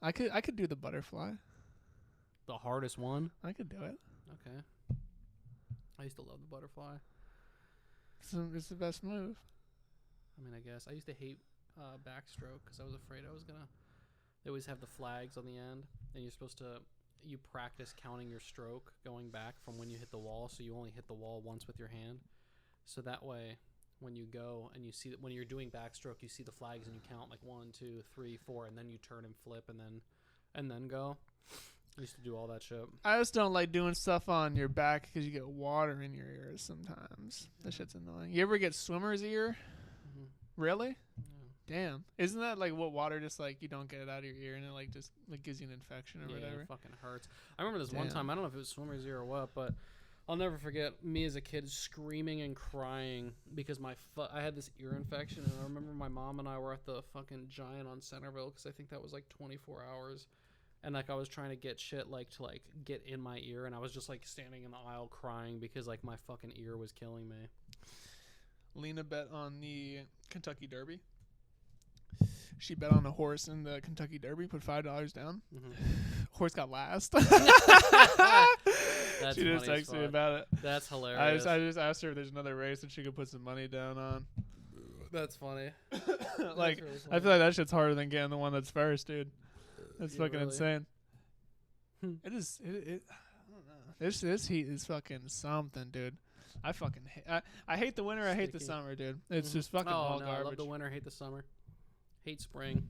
I could do the butterfly. The hardest one. I could do it. Okay. I used to love the butterfly. It's the best move. I mean, I guess I used to hate backstroke because I was afraid I was gonna. They always have the flags on the end, and you're supposed to. You practice counting your stroke going back from when you hit the wall, so you only hit the wall once with your hand. So that way, when you go and you see that when you're doing backstroke, you see the flags and you count like 1, 2, 3, 4, and then you turn and flip and then go. I used to do all that shit. I just don't like doing stuff on your back because you get water in your ears sometimes. That shit's annoying. You ever get swimmer's ear? Mm-hmm. Really? Yeah. Damn. Isn't that like what water just like you don't get it out of your ear and it like just like gives you an infection or whatever? It fucking hurts. I remember this one time, I don't know if it was swimmer's ear or what, but I'll never forget me as a kid screaming and crying because I had this ear infection, and I remember my mom and I were at the fucking Giant on Centerville because I think that was like 24 hours, and like I was trying to get shit like to like get in my ear, and I was just like standing in the aisle crying because like my fucking ear was killing me. Lena bet on the Kentucky Derby. She bet on a horse in the Kentucky Derby, put $5 down. Mm-hmm. Horse got last. That's she just texted me about it. That's hilarious. I just asked her if there's another race that she could put some money down on. That's funny. Like, really funny. I feel like that shit's harder than getting the one that's first, dude. That's fucking really? insane. It is. I don't know. This heat is fucking something, dude. I fucking I hate the winter. I hate the summer, dude. It's just fucking all garbage. I love the winter. Hate the summer. Hate spring.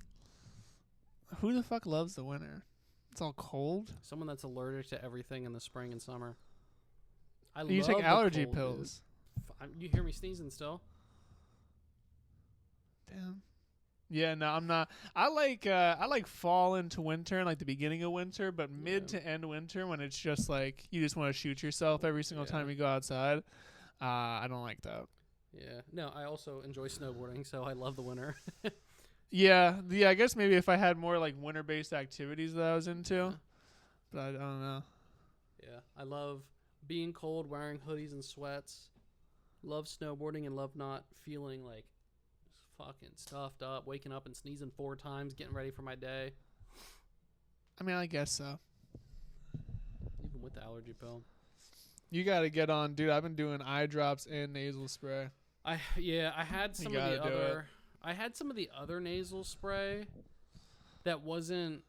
Who the fuck loves the winter? It's all cold. Someone that's allergic to everything in the spring and summer. You take allergy pills. You hear me sneezing still? Damn. Yeah, no, I'm not. I like fall into winter and like the beginning of winter, but mid to end winter when it's just like you just want to shoot yourself every single time you go outside. I don't like that. Yeah. No, I also enjoy snowboarding, so I love the winter. Yeah. I guess maybe if I had more like winter-based activities that I was into, but I don't know. Yeah, I love being cold, wearing hoodies and sweats. Love snowboarding and love not feeling like fucking stuffed up, waking up and sneezing 4 times, getting ready for my day. I mean, I guess so. Even with the allergy pill. You got to get on, dude. I've been doing eye drops and nasal spray. I had some of the other nasal spray that wasn't.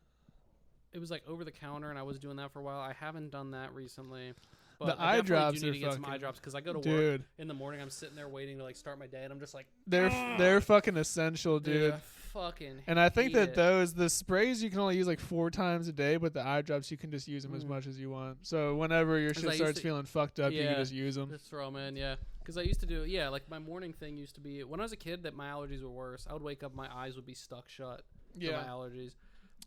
It was like over the counter, and I was doing that for a while. I haven't done that recently. But The I eye definitely drops do need are to get some fucking- eye drops because I go to work Dude, in the morning. I'm sitting there waiting to like start my day, and I'm just like, they're fucking essential, dude. I fucking. And I think hate that it. the sprays you can only use like 4 times a day, but the eye drops you can just use them as much as you want. So whenever your 'Cause shit I used starts to- feeling fucked up, you Yeah. can just use them. Just throw them in, yeah. Because I used to do, like my morning thing used to be when I was a kid that my allergies were worse. I would wake up, my eyes would be stuck shut to my Yeah, allergies.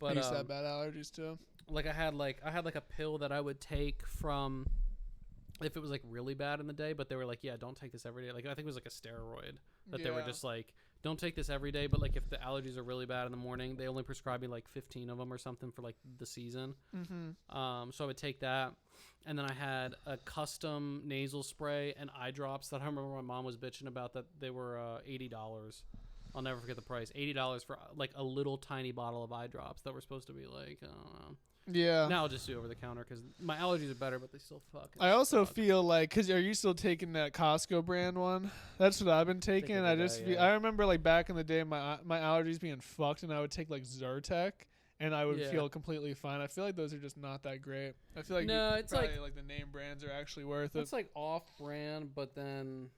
I But used to have bad allergies too. like I had a pill that I would take from if it was like really bad in the day, but they were like, yeah, don't take this every day. Like I think it was like a steroid that they were Yeah. just like, don't take this every day, but like if the allergies are really bad in the morning, they only prescribe me like 15 of them or something for like the season. Mm-hmm. So I would take that, and then I had a custom nasal spray and eye drops that I remember my mom was bitching about that they were $80. I'll never forget the price. $80 for like a little tiny bottle of eye drops that were supposed to be like, I don't know. Yeah. Now I'll just do over the counter because my allergies are better, but they still fucking. I also suck. feel like, cause are you still taking that Costco brand one? That's what I've been taking. of I the just day, feel, yeah. I remember like back in the day, my allergies being fucked, and I would take like Zyrtec, and I would Yeah. feel completely fine. I feel like those are just not that great. I feel like No, it's probably, like the name brands are actually worth it. It's like off-brand, but then,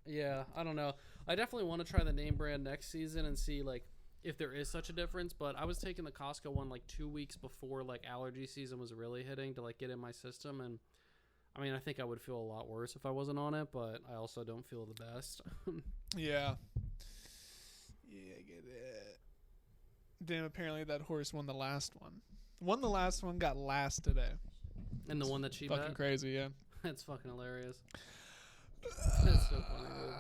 yeah, I don't know. I definitely want to try the name brand next season and see like if there is such a difference. But I was taking the Costco one like 2 weeks before like allergy season was really hitting to like get in my system, and I mean I think I would feel a lot worse if I wasn't on it, but I also don't feel the best. Yeah. Yeah, I get it. Damn, apparently that horse won the last one. Won the last one, got last today. And the one that she Fucking bet, crazy, yeah. that's fucking hilarious. That's so funny, dude.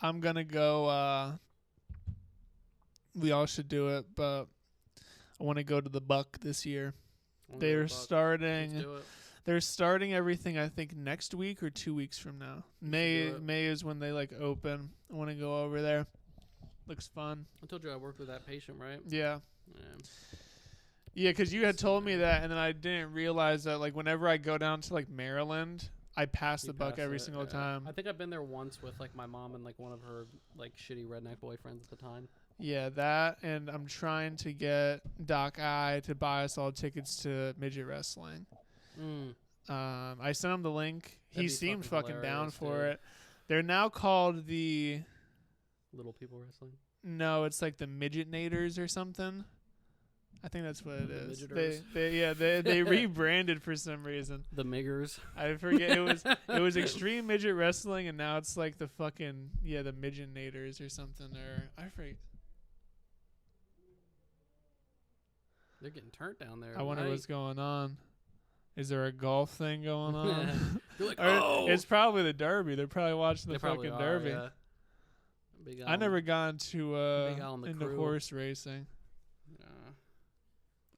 I'm gonna go. We all should do it, but I want to go to the Buck this year. Wanna go They're to Buck? Let's starting. do it. They're starting everything. I think next week or 2 weeks from now. do May it. May is when they like open. I want to go over there. Looks fun. I told you I worked with that patient, right? Yeah. Yeah. Yeah, because you had told me that, and then I didn't realize that. Like, whenever I go down to like Maryland, I pass You the Buck pass every it, single yeah. time. I think I've been there once with like my mom and like one of her like shitty redneck boyfriends at the time. Yeah, that, and I'm trying to get Doc I to buy us all tickets to midget wrestling. I sent him the link. That'd He be seemed fucking fucking down hilarious, for dude. it. They're now called the Little people wrestling. no, it's like the Midgetnators or something. I think that's what it The is. Midgeters. They rebranded for some reason. The Miggers. I forget it was Extreme Midget Wrestling, and now it's like the fucking the Midgetnators or something, or I forget. They're getting turned down there. I wonder right? what's going on. Is there a golf thing going on? They're like, Or oh, it's probably the Derby. They're probably watching the they probably fucking are, Derby. yeah. Big I never got into Big Al and the into crew. horse racing. Yeah.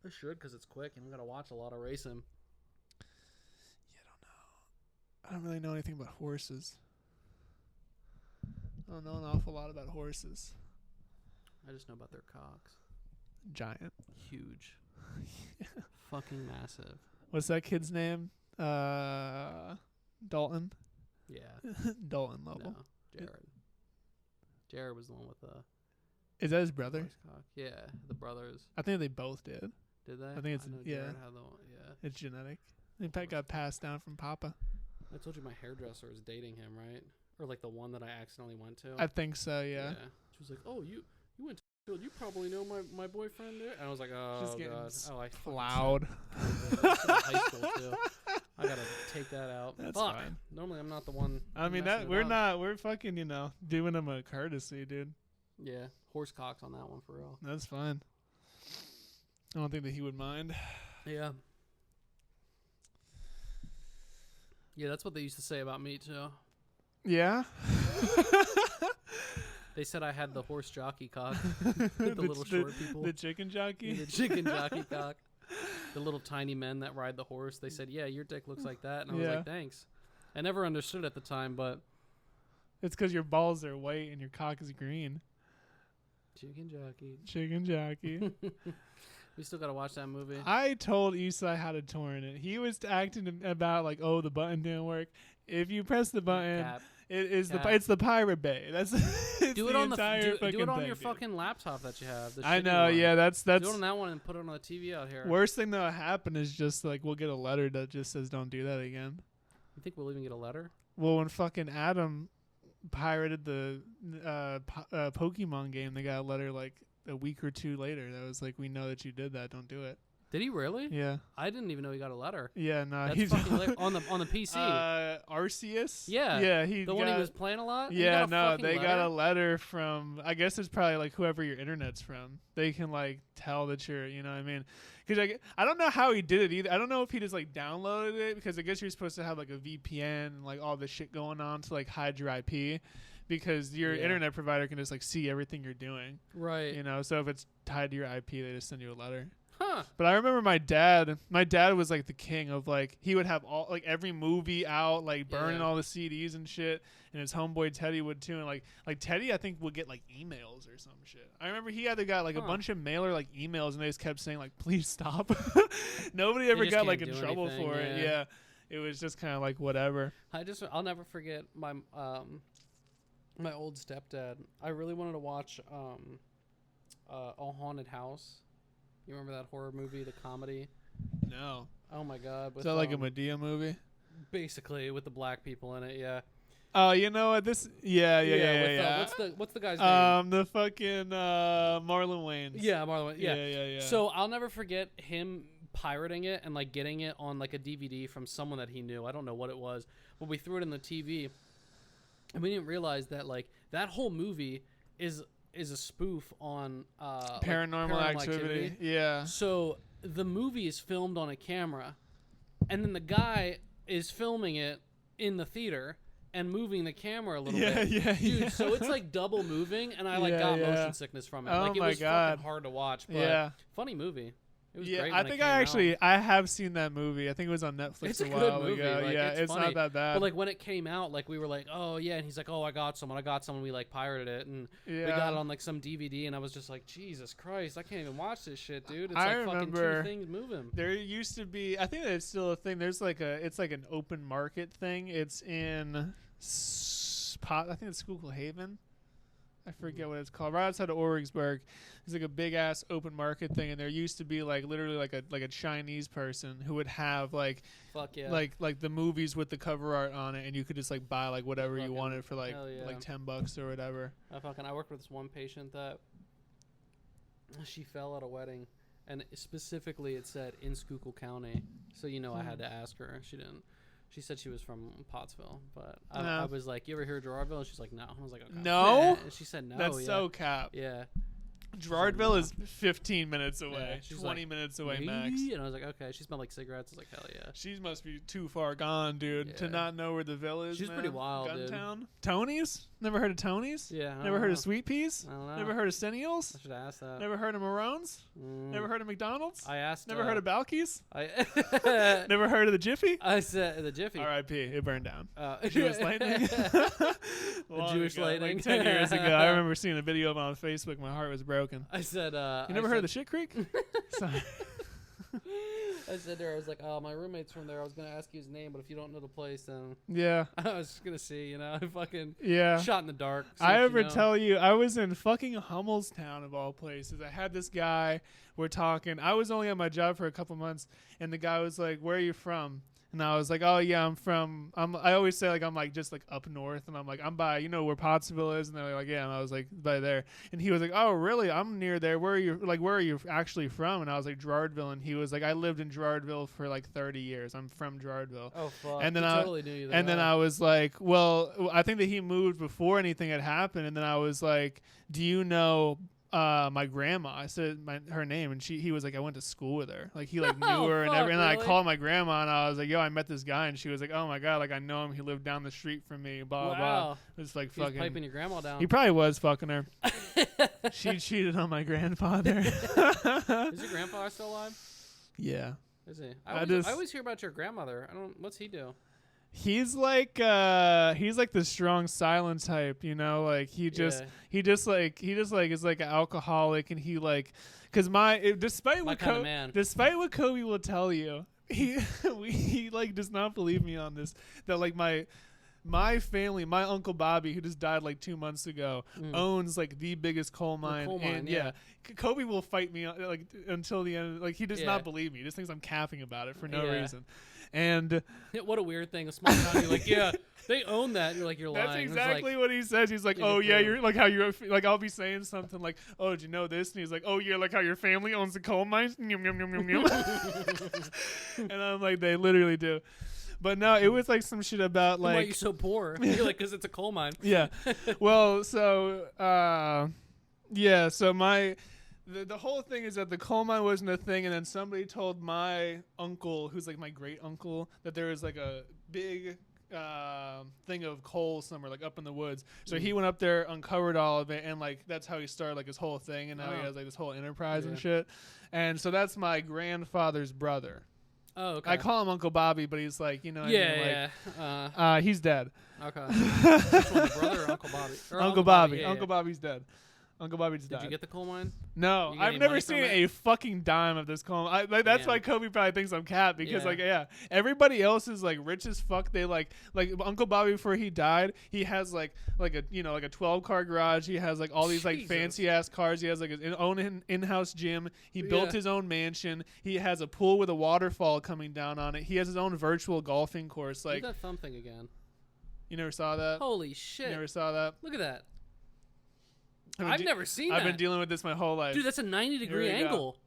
I should because it's quick and I'm gonna watch a lot of racing. I don't really know anything about horses. I don't know an awful lot about horses. I just know about their cocks. Giant. Huge. Fucking massive. What's that kid's name? Dalton. Yeah. Dalton Lovell. No. Jared. Jared was the one with the Is that his brother? horse cock. Yeah, the brothers. I think they both did. Did they? I think it's- know yeah. Jared had the one, yeah. It's genetic. In fact, got passed down from Papa. I told you my hairdresser is dating him, right? Or like the one that I accidentally went to. I think so. Yeah. She was like, "Oh, you went to field. You probably know my boyfriend there." And I was like, "Oh Just getting god, oh I fucking Loud. suck. This is high school too. I gotta take that out. That's Fuck. fine. Normally I'm not the one. I mean messing that it we're up. not. We're fucking. Doing him a courtesy, dude. Yeah, horse cocks on that one for real. That's fine. I don't think that he would mind. Yeah. Yeah, that's what they used to say about me too. Yeah. They said I had the horse jockey cock. The little short people. The chicken jockey. The chicken jockey cock. The little tiny men that ride the horse. They said, "Yeah, your dick looks like that," and I was Yeah. like, "Thanks." I never understood at the time, but It's because your balls are white and your cock is green. chicken jockey. Chicken jockey. We still gotta watch that movie. I told Isai how to torrent it. He was acting about like, oh, the button didn't work. If you press the button, Cap. It is Yeah. it's the Pirate Bay. That's it's Do it the on entire do fucking it on thing, your dude. fucking laptop that you have. The I shitty know. one. Yeah, that's Do it on that one and put it on the TV out here. worst thing that'll happen is just like we'll get a letter that just says don't do that again. You think we'll even get a letter? Well, when fucking Adam pirated the Pokemon game, they got a letter like a week or two later that was like, "We know that you did that. Don't do it." Did he really? Yeah. I didn't even know he got a letter. Yeah. No. That's He's fucking on the PC. Arceus. Yeah. Yeah. He the got, one he was playing a lot. He Yeah. got a No. fucking They letter? got a letter from. I guess it's probably like whoever your internet's from. They can like tell that you're. You know what I mean? Because I don't know how he did it either. I don't know if he just like downloaded it because I guess you're supposed to have like a VPN and like all this shit going on to like hide your IP. Because your Yeah. internet provider can just like see everything you're doing, Right. you know. So if it's tied to your IP, they just send you a letter. Huh. But I remember my dad. My dad was like the king of like he would have all like every movie out, like burning Yeah. all the CDs and shit. And his homeboy Teddy would too. And like Teddy, I think would get like emails or some shit. I remember he either got like a Huh. bunch of mailer like emails, and they just kept saying like, "Please stop." Nobody ever just got like can't in do trouble anything, for it. yeah. Yeah, it was just kind of like whatever. I'll never forget my old stepdad. I really wanted to watch A Haunted House. You remember that horror movie, the comedy? No, Oh my god! is With, that like a Medea movie? basically with the black people in it. Yeah. Oh, you know what? This, yeah. with, what's the guy's name? The fucking Marlon Wayans. Yeah, Marlon. Yeah. yeah. So I'll never forget him pirating it and like getting it on like a DVD from someone that he knew. I don't know what it was, but we threw it in the TV, and we didn't realize that like that whole movie is a spoof on Paranormal Activity. Yeah. So the movie is filmed on a camera, and then the guy is filming it in the theater and moving the camera a little bit. Dude, so it's like double moving, and I like got motion sickness from it. Oh like it my was God. fucking hard to watch, but Yeah. funny movie. It was Yeah, great I when it think came I out. actually I have seen that movie. I think it was on Netflix It's a a while good movie. ago. Like, yeah, it's it's funny. not that bad. But like when it came out, like we were like, oh yeah, and he's like, oh I got someone. We like pirated it, and yeah. we got it on like some DVD, and I was just like, Jesus Christ, I can't even watch this shit, dude. It's I like fucking remember two things moving. There used to be. I think it's still a thing. There's like it's like an open market thing. It's in I think it's Schuylkill Haven. I forget what it's called. Right outside of Origsburg, there's like a big ass open market thing, and there used to be like literally like a Chinese person who would have like Fuck yeah. like the movies with the cover art on it, and you could just like buy like whatever you Fucking wanted for like hell yeah. like $10 or whatever. I worked with this one patient that she fell at a wedding, and specifically it said in Schuylkill County. So I had to ask her. She didn't. She said she was from Pottsville, but I was like, "You ever hear of Gerardville?" And she's like, "No." I was like, "Okay." No? And she said, "No." That's yeah. so cap. Yeah. Gerardville is 15 minutes away, she's 20 like, minutes away Maybe? max. And I was like, "Okay." She smelled like cigarettes. I was like, "Hell yeah." She must be too far gone, dude, to Yeah. not know where the Ville is. She's pretty man. wild, dude. Guntown? Tony's? Never heard of Tony's? Yeah. I Never don't heard know. of Sweet Peas? I don't know. Never heard of Sennials? I should ask that. Never heard of Maroons? Mm. Never heard of McDonald's? I asked. Never heard of Balky's? I Never heard of the Jiffy? I said the Jiffy. R.I.P. It burned down. Jewish Lightning? Long Jewish ago, Lightning. Like 10 years ago. I remember seeing a video of it on Facebook. My heart was broken. I said. You never heard of the Shit Creek? Sorry. I said there. I was like, "Oh, my roommate's from there. I was gonna ask you his name, but if you don't know the place, then Yeah. I was just gonna see. I fucking Yeah. shot in the dark. see I if you ever know. tell you, I was in fucking Hummelstown of all places. I had this guy, we're talking. I was only at my job for a couple months, and the guy was like, "Where are you from?" And I was like, "Oh yeah, I always say like I'm like just like up north, and I'm like I'm by where Pottsville is," and they're like, "Yeah," and I was like by there, and he was like, "Oh really? I'm near there. Where are you actually from?" And I was like Gerardville, and he was like, "I lived in Gerardville for like 30 years. I'm from Gerardville." Oh fuck! And then he I- totally knew you. And then I was like, well, I think that he moved before anything had happened. And then I was like, do you know my grandma? I said her name, and he was like, I went to school with her. Like he like knew Oh, her and fuck, everything. And I really? called my grandma, and I was like, yo, I met this guy, and she was like, oh my god, like I know him. He lived down the street from me. Blah blah. wow, It was like he was fucking. piping your grandma down. He probably was fucking her. She cheated on my grandfather. Is your grandfather still alive? Yeah. Is he? I I always hear about your grandmother. What's he do? He's like the strong silent type, like he just is like an alcoholic, and he like despite My kind of man. what Kobe will tell you, he like does not believe me on this, that like my family, my Uncle Bobby, who just died like 2 months ago, owns like the biggest coal mine. And yeah. Kobe will fight me like until the end. Like he does not believe me. He just thinks I'm capping about it for no reason. And what a weird thing. A small town, you're like, yeah, they own that. And you're like, you're lying. That's exactly what he says. He's like, oh yeah, you're like how you're like I'll be saying something like, oh, did you know this? And he's like, oh yeah, like how your family owns the coal mines. And I'm like, they literally do. But no, it was like some shit about like, why are you so poor? You're like, because it's a coal mine. Yeah. Well, so yeah, so the whole thing is that the coal mine wasn't a thing, and then somebody told my uncle, who's like my great uncle, that there was like a big thing of coal somewhere like up in the woods. So he went up there, uncovered all of it, and like that's how he started like his whole thing, and now he has like this whole enterprise and shit. And so that's my grandfather's brother. Oh, okay. I call him Uncle Bobby, but he's like, you know, he's dead. Okay. Which one, brother or Uncle Bobby? Or Uncle Bobby. Uncle Bobby's dead. Uncle Bobby just died. Did you get the coal mine? No, I've never seen a fucking dime of this coal mine. That's why Kobe probably thinks I'm cat because everybody else is like rich as fuck. They like Uncle Bobby before he died, he has like a 12-car garage. He has like all these like fancy ass cars. He has like his own in-house gym. He built his own mansion. He has a pool with a waterfall coming down on it. He has his own virtual golfing course. Like do that thumb thing again. You never saw that? Holy shit! You never saw that? Look at that. I've never seen that. I've been dealing with this my whole life. Dude, that's a 90-degree angle. Go.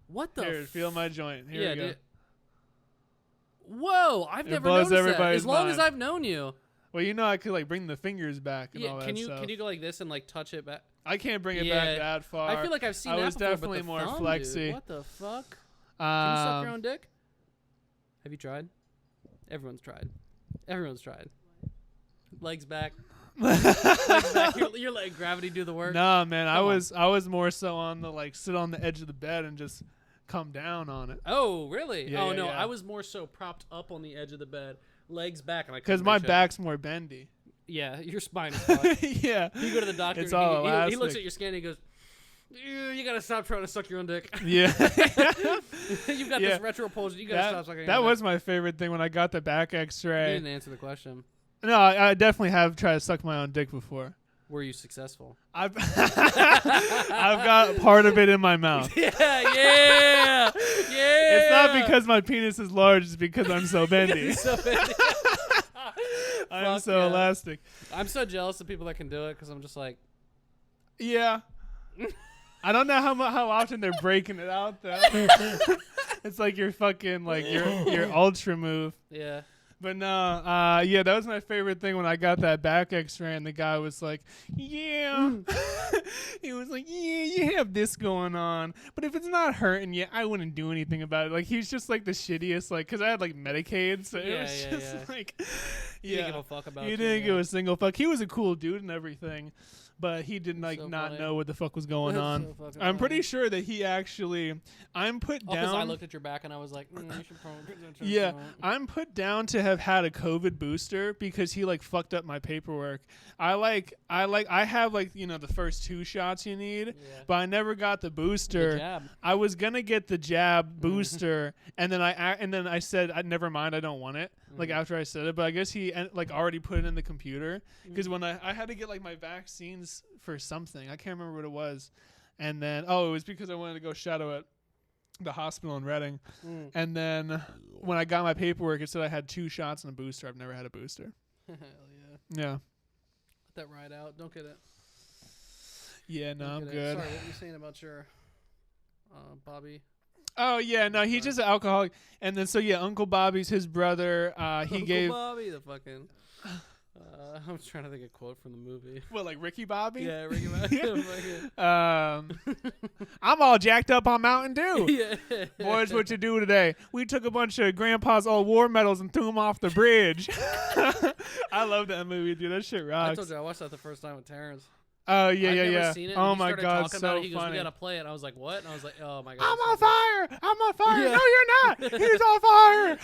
What the? Here, feel my joint. Here we go. Dude. Whoa, I've never noticed that. As long mind. As I've known you. Well, you know I could like bring the fingers back and all that stuff. Can you go like this and like touch it back? I can't bring it back that far. I feel like I've seen that before, definitely more thumb, flexy. Dude. What the fuck? Can you suck your own dick? Have you tried? Everyone's tried. Legs back. You're like gravity do the work. Nah, man, I was more so on the like sit on the edge of the bed and just come down on it. Oh, really? Yeah, no, yeah. I was more so propped up on the edge of the bed, legs back, and because my back's more bendy. Yeah, your spine is fucked. Yeah, you go to the doctor. It's all elastic. He looks at your scan and he goes, "You gotta stop trying to suck your own dick." Yeah, you've got this retro pose. You gotta stop sucking. That was my favorite thing when I got the back X-ray. You didn't answer the question. No, I definitely have tried to suck my own dick before. Were you successful? I've got part of it in my mouth. Yeah. It's not because my penis is large; it's because I'm so bendy. I'm so elastic. I'm so jealous of people that can do it because I'm just like, yeah. I don't know how often they're breaking it out though. It's like your fucking like your ultra move. Yeah. But no, that was my favorite thing when I got that back X-ray, and the guy was like, "Yeah," he was like, "Yeah, you have this going on, but if it's not hurting you, I wouldn't do anything about it." Like he's just like the shittiest, like, because I had like Medicaid, so it was just like, he didn't give a fuck about. He didn't give a single fuck. He was a cool dude and everything. But he did not know what the fuck was going on. I'm pretty sure that he actually, I'm put down. Because I looked at your back and I was like, you should probably. Yeah, I'm put down to have had a COVID booster because he like fucked up my paperwork. I have like the first 2 shots you need, but I never got the booster. The jab. I was gonna get the jab booster, and then I said, never mind, I don't want it. Like after I said it, but I guess he like already put it in the computer because when I had to get like my vaccines for something, I can't remember what it was, and then it was because I wanted to go shadow at the hospital in Reading, and then when I got my paperwork, it said I had 2 shots and a booster. I've never had a booster. Hell yeah. Let that ride out. Don't get it. Yeah, no, I'm good. Sorry, what were you saying about your Bobby? Oh yeah, no, he's just an alcoholic. And then Uncle Bobby's his brother. Uncle Bobby, the fucking. I was trying to think of a quote from the movie. What, like Ricky Bobby? Yeah, Ricky Bobby. I'm all jacked up on Mountain Dew. Yeah. Boys, what you do today? We took a bunch of Grandpa's old war medals and threw them off the bridge. I love that movie, dude. That shit rocks. I told you I watched that the first time with Terrence. Oh yeah, I've yeah, never yeah. Seen it, oh my god, so so he funny. Goes, we gotta play it. And I was like, what? And I was like, oh my god. I'm on fire. I'm on fire. Yeah. No, you're not. He's on fire.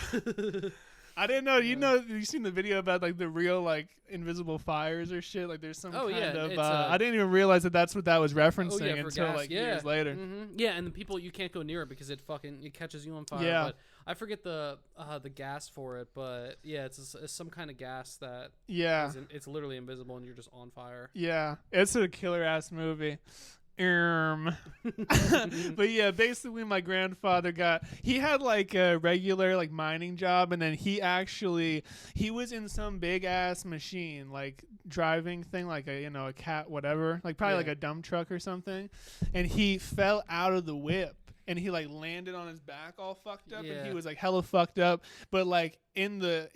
I didn't know. You seen the video about like the real like invisible fires or shit? Like there's some Oh, kind yeah, of. it's, I didn't even realize that that's what that was referencing Oh, yeah, for until gas. like Yeah. years later. Yeah, and the people you can't go near it because it catches you on fire. Yeah. But I forget the gas for it, but yeah, it's some kind of gas that Yeah. it's literally invisible and you're just on fire. Yeah, it's a killer ass movie. But yeah, basically my grandfather he had like a regular like mining job, and then he was in some big ass machine like driving thing, like a cat whatever, like probably like a dump truck or something, and he fell out of the whip and he like landed on his back all fucked up, and he was like hella fucked up. But like in the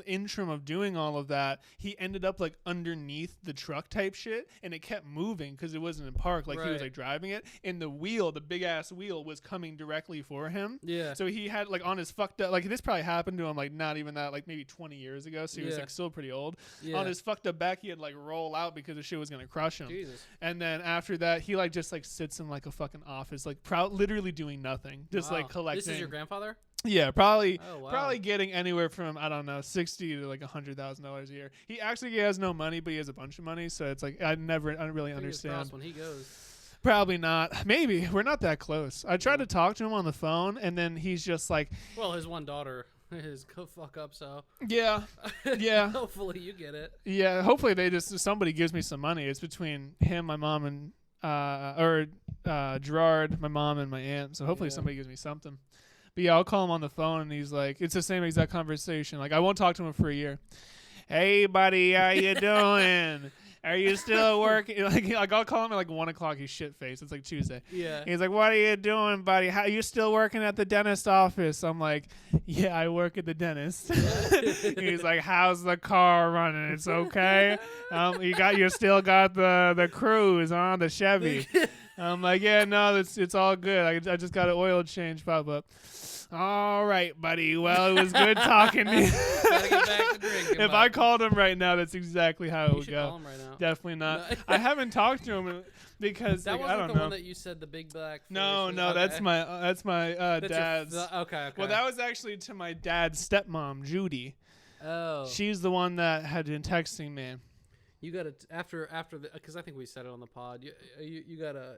interim of doing all of that, he ended up like underneath the truck type shit, and it kept moving because it wasn't in park. Like he was like driving it, and the big ass wheel was coming directly for him. Yeah. So he had like on his fucked up, like this probably happened to him like not even that, like maybe 20 years ago. So he was like still pretty old. Yeah. On his fucked up back, he had like roll out because the shit was gonna crush him. Jesus. And then after that, he like just like sits in like a fucking office, like literally doing nothing, just like collecting. This is your grandfather? Yeah, probably. Oh, wow. Probably getting anywhere from $60,000 to like $100,000 a year. He has no money, but he has a bunch of money, so it's like I don't really understand. When he goes. Probably not. Maybe we're not that close. I tried to talk to him on the phone, and then he's just like, well, his one daughter is go fuck up. So yeah. Hopefully you get it. Yeah. Hopefully somebody gives me some money. It's between him, my mom, and Gerard, my mom, and my aunt. So hopefully somebody gives me something. But yeah, I'll call him on the phone, and he's like, it's the same exact conversation. Like, I won't talk to him for a year. Hey, buddy, how you doing? Are you still working? Like I'll call him at like 1 o'clock. He's shit faced. It's like Tuesday. Yeah. He's like, what are you doing, buddy? How you still working at the dentist office? I'm like, yeah, I work at the dentist. He's like, how's the car running? It's okay. You still got the Cruise on the Chevy. I'm like, yeah, no, it's all good. I just got an oil change pop up. All right, buddy. Well, it was good talking to you. Gotta get back to drinking. If I called him right now, that's exactly how it would go. Call him right now. Definitely not. No. I haven't talked to him because that like, wasn't I don't the know. one that you said the big black. No, okay. that's my dad's. Okay. Well, that was actually to my dad's stepmom, Judy. Oh. She's the one that had been texting me. You gotta after the because I think we said it on the pod. You gotta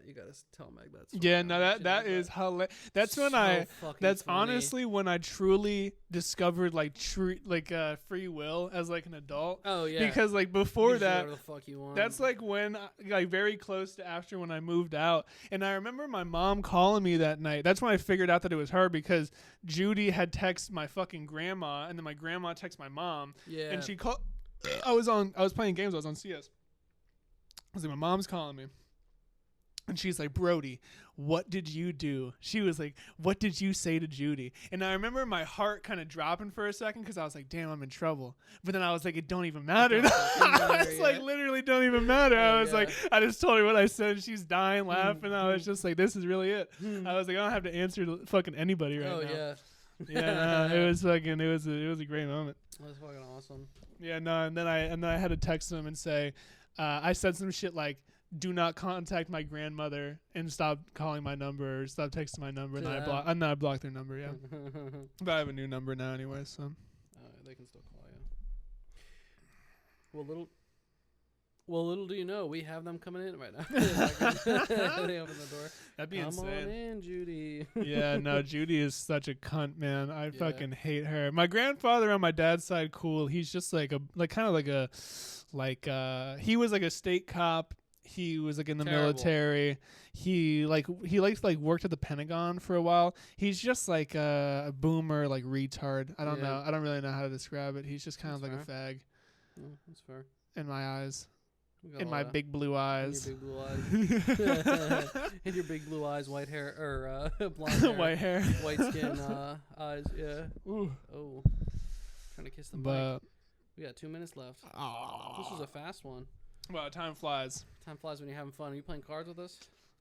tell Meg that. Yeah, no, that is hilarious. That's so when that's funny. honestly when I truly discovered like free will as like an adult. Oh yeah. Because like before that, the fuck you want. that's like when like very close to after when I moved out, and I remember my mom calling me that night. That's when I figured out that it was her because Judy had texted my fucking grandma, and then my grandma texted my mom. Yeah. And she called. I was playing games. I was on CS. I was like, my mom's calling me. And she's like, Brody, what did you do? She was like, what did you say to Judy? And I remember my heart kind of dropping for a second because I was like, damn, I'm in trouble. But then I was like, it don't even matter. I was like, literally don't even matter. I was like, I just told her what I said. She's dying laughing. I was just like, this is really it. I was like, I don't have to answer to fucking anybody right now. Oh, yeah. Yeah, it was a great moment. That was fucking awesome. Yeah, no, and then I had to text him and say, I said some shit like, do not contact my grandmother and stop calling my number or stop texting my number. And then I blocked their number, yeah. But I have a new number now anyway, so. They can still call you. Well, little do you know, we have them coming in right now. They open the door. That'd be insane. Come on in, Judy. Yeah, no, Judy is such a cunt, man. I fucking hate her. My grandfather on my dad's side, cool. He's just he was like a state cop. He was like in the military. He worked at the Pentagon for a while. He's just like a boomer, like retard. I don't know. I don't really know how to describe it. He's just kind of like a fag. Yeah, that's fair. In my eyes. In my big blue eyes. In your big blue eyes. In your big blue eyes, white hair or blonde hair. White hair. White skin eyes, yeah. Ooh. Oh. Trying to kiss the mic. We got 2 minutes left. Aww. This was a fast one. Well, time flies. Time flies when you're having fun. Are you playing cards with us?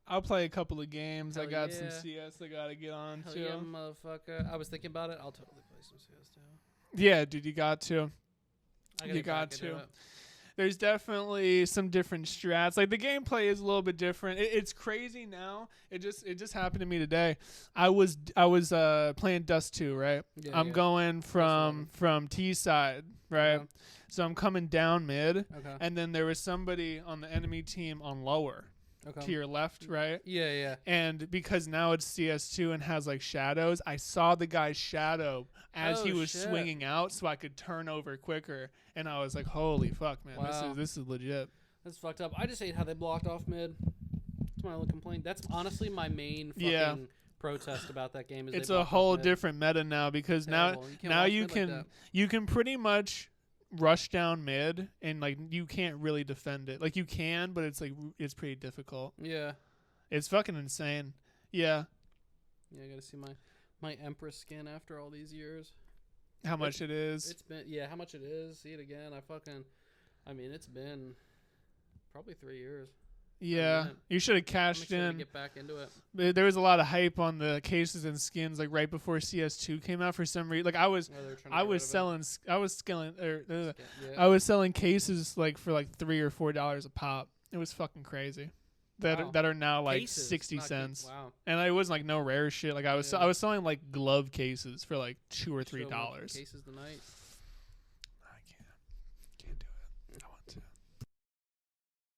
I'll play a couple of games. Hell I got yeah. some CS I gotta get on Hell too. yeah, motherfucker. I was thinking about it. I'll totally play some CS too. Yeah, dude, you got to. You got to. there's definitely some different strats. Like the gameplay is a little bit different. It's crazy now. It just happened to me today. I was playing Dust 2, right? Yeah, I'm yeah. going from T side, right? Yeah. So I'm coming down mid, Okay. and then there was somebody on the enemy team on lower to Okay. your left, right? Yeah, yeah. And because now it's CS2 and has like shadows, I saw the guy's shadow as he Oh, was shit. swinging out, so I could turn over quicker. And I was like, "Holy fuck, man! Wow. This is legit." That's fucked up. I just hate how they blocked off mid. That's my only complaint. That's honestly my main fucking Yeah. protest about that game. Is It's they a blocked off whole mid. different meta now because Terrible. You can't now walk you mid like can that. you can pretty much rush down mid and like you can't really defend it. Like you can, but it's like it's pretty difficult. Yeah. It's fucking insane. Yeah, Yeah, I gotta see my Empress skin after all these years. how much it is. It's been how much it is. See it again. I mean it's been probably 3 years. Yeah, minute. you should have I'm cashed excited to in. get back into it. There was a lot of hype on the cases and skins like right before CS2 came out for some reason. Like I was Oh, they were trying to get rid of it. Yeah. I was selling cases like for like $3 or $4 a pop. It was fucking crazy. Wow. That are now like Cases, 60 not cents. Wow. And it wasn't like no rare shit. Like I was Yeah. I was selling like glove cases for like $2 or Show $3. cases tonight.